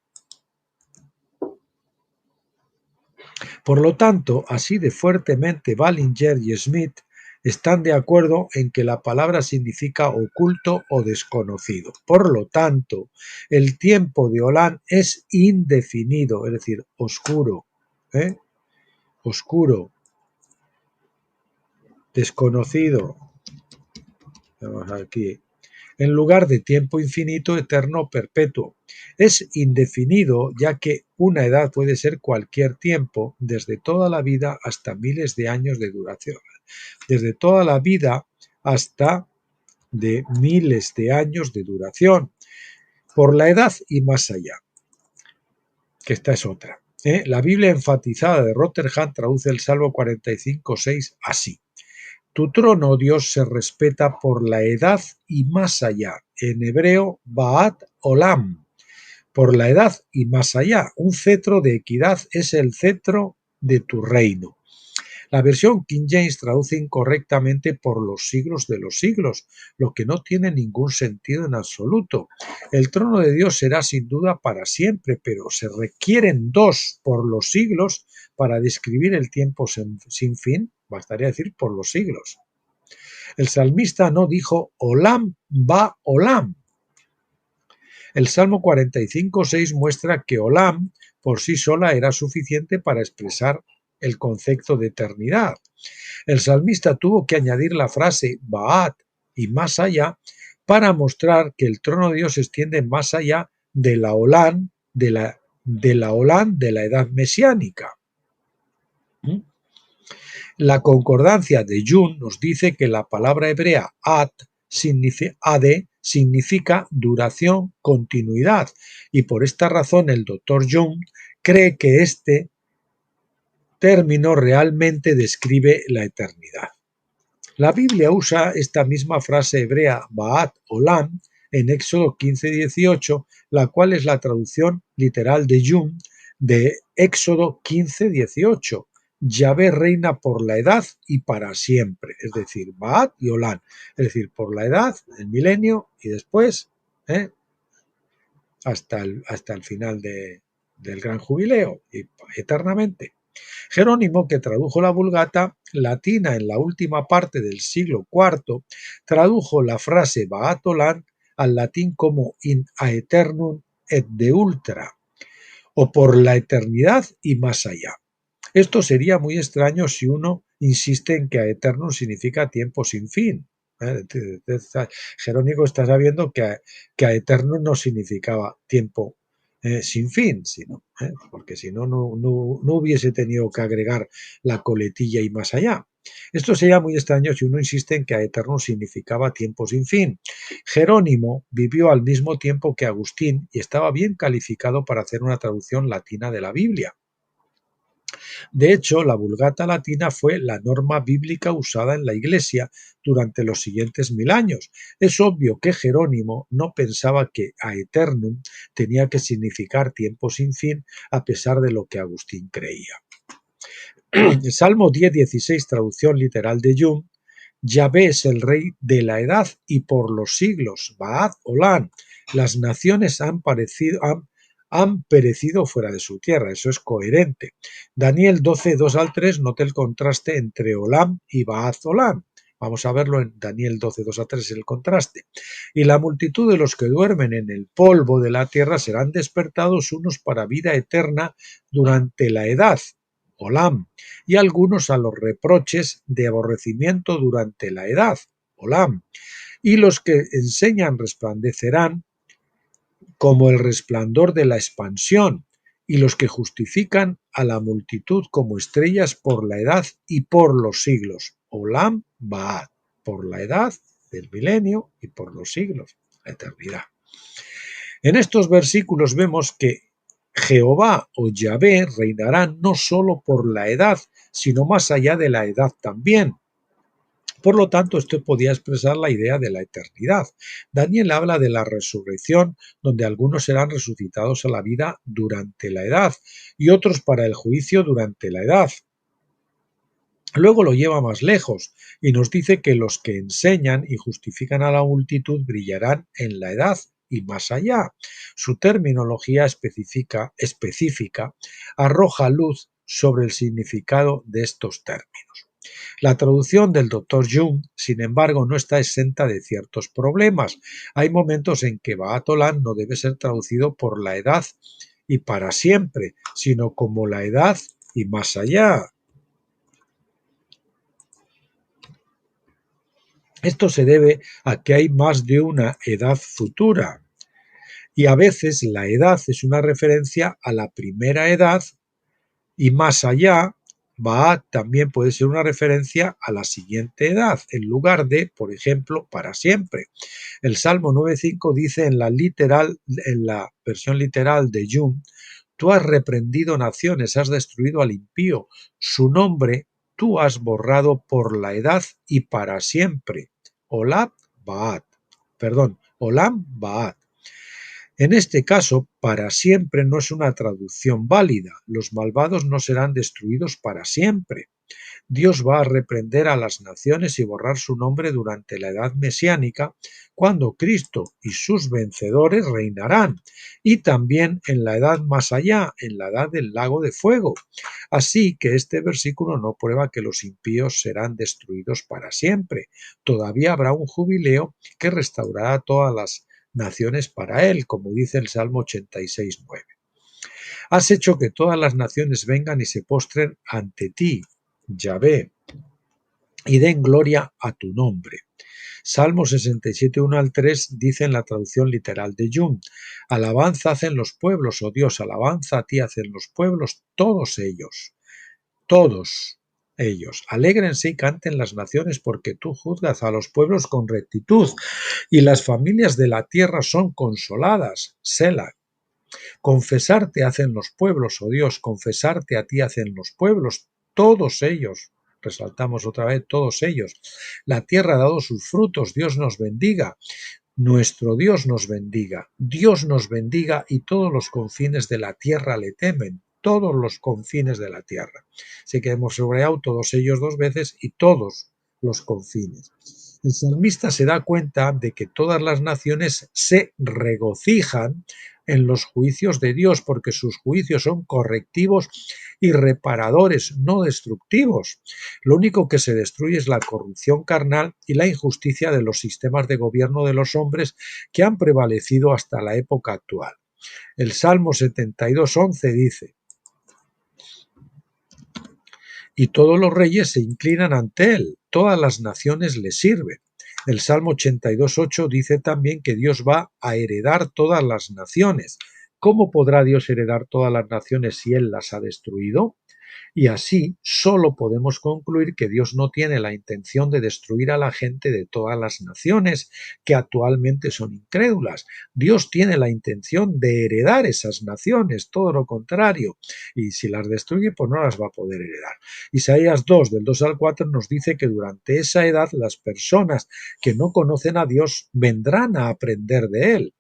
Por lo tanto, así de fuertemente Ballinger y Smith están de acuerdo en que la palabra significa oculto o desconocido. Por lo tanto, el tiempo de Olam es indefinido, es decir, oscuro, oscuro, desconocido. Vamos aquí. En lugar de tiempo infinito, eterno, perpetuo. Es indefinido, ya que una edad puede ser cualquier tiempo, desde toda la vida hasta miles de años de duración. Desde toda la vida hasta de miles de años de duración, por la edad y más allá, que esta es otra. La Biblia enfatizada de Rotherham traduce el Salmo 45:6 así: tu trono, Dios, se respeta por la edad y más allá. En hebreo, Ba'at Olam, por la edad y más allá. Un cetro de equidad es el cetro de tu reino. La versión King James traduce incorrectamente por los siglos de los siglos, lo que no tiene ningún sentido en absoluto. El trono de Dios será sin duda para siempre, pero se requieren dos por los siglos para describir el tiempo sin fin, bastaría decir por los siglos. El salmista no dijo Olam va Olam. El Salmo 45:6 muestra que Olam por sí sola era suficiente para expresar el concepto de eternidad. El salmista tuvo que añadir la frase Ba'at y más allá para mostrar que el trono de Dios se extiende más allá de la Olam de la edad mesiánica. La concordancia de Jun nos dice que la palabra hebrea ad significa duración, continuidad, y por esta razón el Dr. Jun cree que este término realmente describe la eternidad. La Biblia usa esta misma frase hebrea Ba'at Olam en Éxodo 15:18, la cual es la traducción literal de Jun de Éxodo 15:18. Yahvé reina por la edad y para siempre, es decir, Ba'at y Olam, es decir, por la edad, el milenio y después hasta el final del gran jubileo y eternamente. Jerónimo, que tradujo la Vulgata latina en la última parte del siglo IV, tradujo la frase Ba'at Olam al latín como in aeternum et de ultra, o por la eternidad y más allá. Esto sería muy extraño si uno insiste en que aeternum significa tiempo sin fin. Jerónimo está sabiendo que aeternum no significaba tiempo sin fin, sino, porque si no, no hubiese tenido que agregar la coletilla y más allá. Esto sería muy extraño si uno insiste en que aeternum significaba tiempo sin fin. Jerónimo vivió al mismo tiempo que Agustín y estaba bien calificado para hacer una traducción latina de la Biblia. De hecho, la Vulgata latina fue la norma bíblica usada en la Iglesia durante los siguientes 1000 años. Es obvio que Jerónimo no pensaba que aeternum tenía que significar tiempo sin fin, a pesar de lo que Agustín creía. El Salmo 10:16, traducción literal de Jung: Yahvé es el rey de la edad y por los siglos. Ba'at Olam. Las naciones han perecido fuera de su tierra. Eso es coherente. Daniel 12:2-3 nota el contraste entre Olam y Ba'at Olam. Vamos a verlo en Daniel 12:2-3, el contraste. Y la multitud de los que duermen en el polvo de la tierra serán despertados, unos para vida eterna durante la edad, Olam, y algunos a los reproches de aborrecimiento durante la edad, Olam, y los que enseñan resplandecerán como el resplandor de la expansión, y los que justifican a la multitud como estrellas por la edad y por los siglos, Olam Ba'at, por la edad del milenio y por los siglos, la eternidad. En estos versículos vemos que Jehová o Yahvé reinarán no solo por la edad, sino más allá de la edad también. Por lo tanto, esto podía expresar la idea de la eternidad. Daniel habla de la resurrección, donde algunos serán resucitados a la vida durante la edad y otros para el juicio durante la edad. Luego lo lleva más lejos y nos dice que los que enseñan y justifican a la multitud brillarán en la edad y más allá. Su terminología específica arroja luz sobre el significado de estos términos. La traducción del Dr. Jung, sin embargo, no está exenta de ciertos problemas. Hay momentos en que Baat Olam no debe ser traducido por la edad y para siempre, sino como la edad y más allá. Esto se debe a que hay más de una edad futura y a veces la edad es una referencia a la primera edad y más allá, Baat también puede ser una referencia a la siguiente edad, en lugar de, por ejemplo, para siempre. El Salmo 9.5 dice en la versión literal de Jung, tú has reprendido naciones, has destruido al impío, su nombre tú has borrado por la edad y para siempre. Olam Baat. Olam Baat. En este caso, para siempre no es una traducción válida. Los malvados no serán destruidos para siempre. Dios va a reprender a las naciones y borrar su nombre durante la edad mesiánica, cuando Cristo y sus vencedores reinarán, y también en la edad más allá, en la edad del lago de fuego. Así que este versículo no prueba que los impíos serán destruidos para siempre. Todavía habrá un jubileo que restaurará todas las naciones para él, como dice el Salmo 86.9. Has hecho que todas las naciones vengan y se postren ante ti, Yahvé, y den gloria a tu nombre. Salmo 67.1 al 3 dice en la traducción literal de Jung, alabanza hacen los pueblos, oh Dios, alabanza a ti hacen los pueblos, todos ellos, alégrense y canten las naciones porque tú juzgas a los pueblos con rectitud y las familias de la tierra son consoladas, Selah. Confesarte hacen los pueblos, oh Dios, confesarte a ti hacen los pueblos, todos ellos. Resaltamos otra vez, todos ellos. La tierra ha dado sus frutos, Dios nos bendiga. Nuestro Dios nos bendiga. Dios nos bendiga y todos los confines de la tierra le temen. Todos los confines de la tierra. Así que hemos subrayado todos ellos dos veces y todos los confines. El salmista se da cuenta de que todas las naciones se regocijan en los juicios de Dios, porque sus juicios son correctivos y reparadores, no destructivos. Lo único que se destruye es la corrupción carnal y la injusticia de los sistemas de gobierno de los hombres que han prevalecido hasta la época actual. El Salmo 72.11 dice, y todos los reyes se inclinan ante él, todas las naciones le sirven. El Salmo 82.8 dice también que Dios va a heredar todas las naciones. ¿Cómo podrá Dios heredar todas las naciones si Él las ha destruido? Y así solo podemos concluir que Dios no tiene la intención de destruir a la gente de todas las naciones que actualmente son incrédulas. Dios tiene la intención de heredar esas naciones, todo lo contrario. Y si las destruye, pues no las va a poder heredar. Isaías 2, del 2 al 4, nos dice que durante esa edad las personas que no conocen a Dios vendrán a aprender de Él.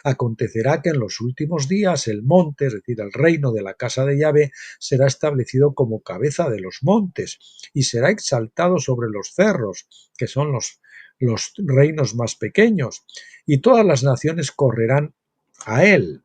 Acontecerá que en los últimos días el monte, es decir, el reino de la casa de Yahvé, será establecido como cabeza de los montes y será exaltado sobre los cerros, que son los reinos más pequeños, y todas las naciones correrán a él.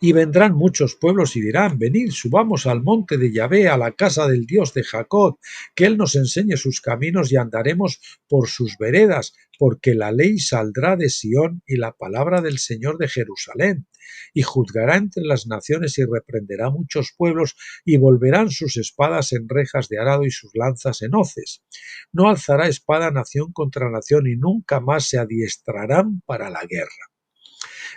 Y vendrán muchos pueblos y dirán, venid, subamos al monte de Yahvé, a la casa del Dios de Jacob, que Él nos enseñe sus caminos y andaremos por sus veredas, porque la ley saldrá de Sión y la palabra del Señor de Jerusalén. Y juzgará entre las naciones y reprenderá muchos pueblos, y volverán sus espadas en rejas de arado y sus lanzas en hoces. No alzará espada nación contra nación, y nunca más se adiestrarán para la guerra.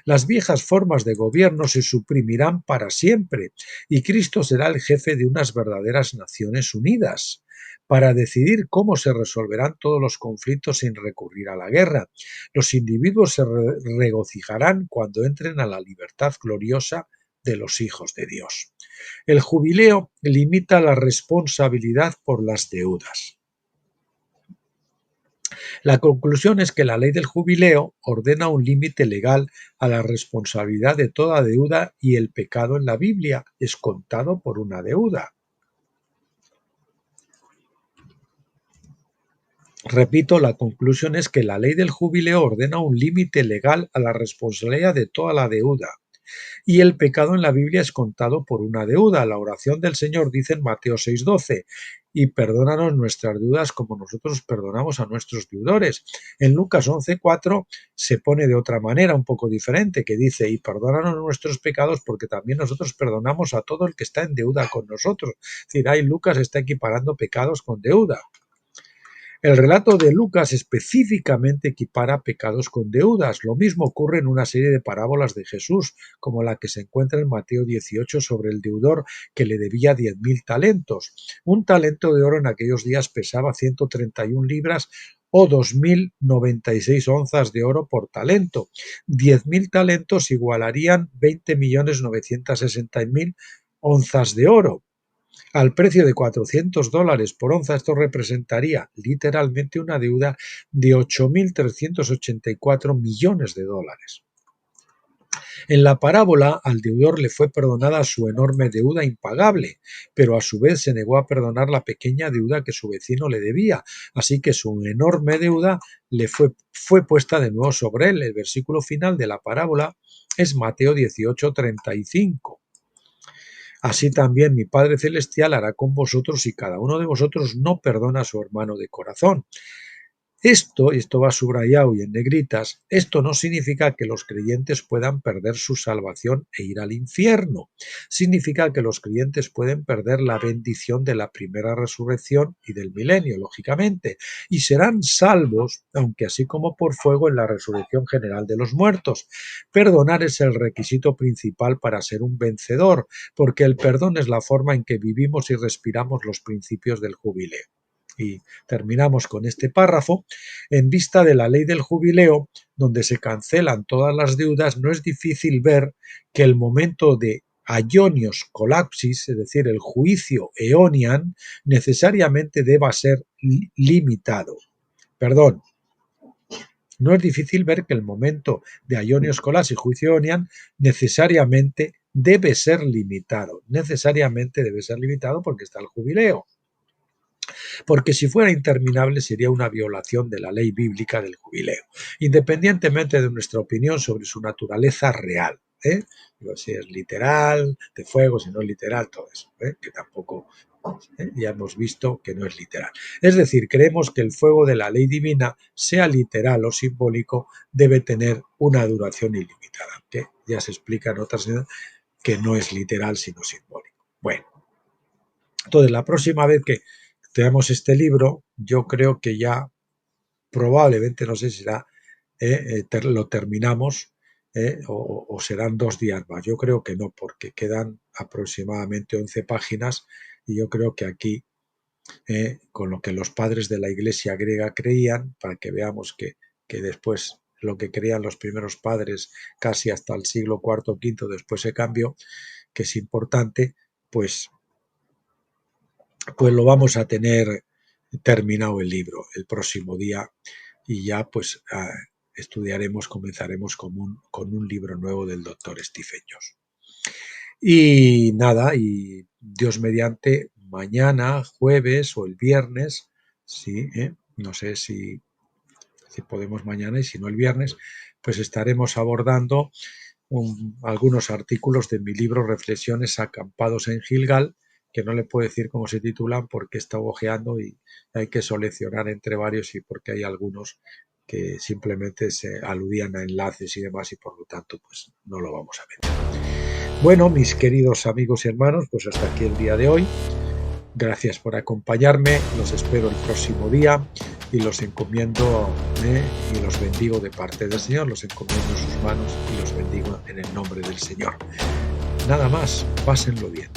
Las viejas formas de gobierno se suprimirán para siempre y Cristo será el jefe de unas verdaderas naciones unidas. para decidir cómo se resolverán todos los conflictos sin recurrir a la guerra. Los individuos se regocijarán cuando entren a la libertad gloriosa de los hijos de Dios. El jubileo limita la responsabilidad por las deudas. La conclusión es que la ley del jubileo ordena un límite legal a la responsabilidad de toda deuda y el pecado en la Biblia es contado por una deuda. Repito, la conclusión es que la ley del jubileo ordena un límite legal a la responsabilidad de toda la deuda y el pecado en la Biblia es contado por una deuda. La oración del Señor dice en Mateo 6:12, y perdónanos nuestras deudas como nosotros perdonamos a nuestros deudores. En Lucas 11:4 se pone de otra manera, un poco diferente, que dice, y perdónanos nuestros pecados porque también nosotros perdonamos a todo el que está en deuda con nosotros. Es decir, ahí Lucas está equiparando pecados con deuda. El relato de Lucas específicamente equipara pecados con deudas. Lo mismo ocurre en una serie de parábolas de Jesús, como la que se encuentra en Mateo 18 sobre el deudor que le debía 10.000 talentos. Un talento de oro en aquellos días pesaba 131 libras o 2.096 onzas de oro por talento. 10.000 talentos igualarían 20.960.000 onzas de oro. Al precio de $400 por onza, esto representaría literalmente una deuda de 8.384 millones de dólares. En la parábola, al deudor le fue perdonada su enorme deuda impagable, pero a su vez se negó a perdonar la pequeña deuda que su vecino le debía, así que su enorme deuda le fue puesta de nuevo sobre él. El versículo final de la parábola es Mateo 18:35. Así también mi Padre Celestial hará con vosotros si cada uno de vosotros no perdona a su hermano de corazón. Esto va subrayado y en negritas, esto no significa que los creyentes puedan perder su salvación e ir al infierno. Significa que los creyentes pueden perder la bendición de la primera resurrección y del milenio, lógicamente, y serán salvos, aunque así como por fuego, en la resurrección general de los muertos. Perdonar es el requisito principal para ser un vencedor, porque el perdón es la forma en que vivimos y respiramos los principios del jubileo. Y terminamos con este párrafo. En vista de la ley del jubileo, donde se cancelan todas las deudas, no es difícil ver que el momento de aionios colapsis, es decir, el juicio eonian, necesariamente deba ser limitado. Perdón. No es difícil ver que el momento de aionios colapsis, juicio eonian, necesariamente debe ser limitado. Necesariamente debe ser limitado porque está el jubileo. Porque si fuera interminable sería una violación de la ley bíblica del jubileo, independientemente de nuestra opinión sobre su naturaleza real. Digo, si es literal, de fuego, si no es literal, todo eso, que tampoco ya hemos visto que no es literal. Es decir, creemos que el fuego de la ley divina, sea literal o simbólico, debe tener una duración ilimitada, que ya se explica en otras que no es literal sino simbólico. Bueno, entonces la próxima vez que tenemos este libro, yo creo que ya probablemente, no sé si será, lo terminamos o serán 2 días más. Yo creo que no, porque quedan aproximadamente 11 páginas y yo creo que aquí, con lo que los padres de la Iglesia griega creían, para que veamos que después lo que creían los primeros padres casi hasta el siglo IV o V después se cambió, que es importante, pues lo vamos a tener terminado el libro el próximo día y ya pues comenzaremos con un libro nuevo del doctor Stephen Jones. Y nada, y Dios mediante, mañana, jueves o el viernes, sí, no sé si podemos mañana y si no el viernes, pues estaremos abordando algunos artículos de mi libro Reflexiones acampados en Gilgal, que no le puedo decir cómo se titulan porque he estado ojeando y hay que seleccionar entre varios y porque hay algunos que simplemente se aludían a enlaces y demás y por lo tanto pues no lo vamos a meter. Bueno, mis queridos amigos y hermanos, pues hasta aquí el día de hoy. Gracias por acompañarme, los espero el próximo día y los encomiendo y los bendigo de parte del Señor, los encomiendo en sus manos y los bendigo en el nombre del Señor. Nada más, pásenlo bien.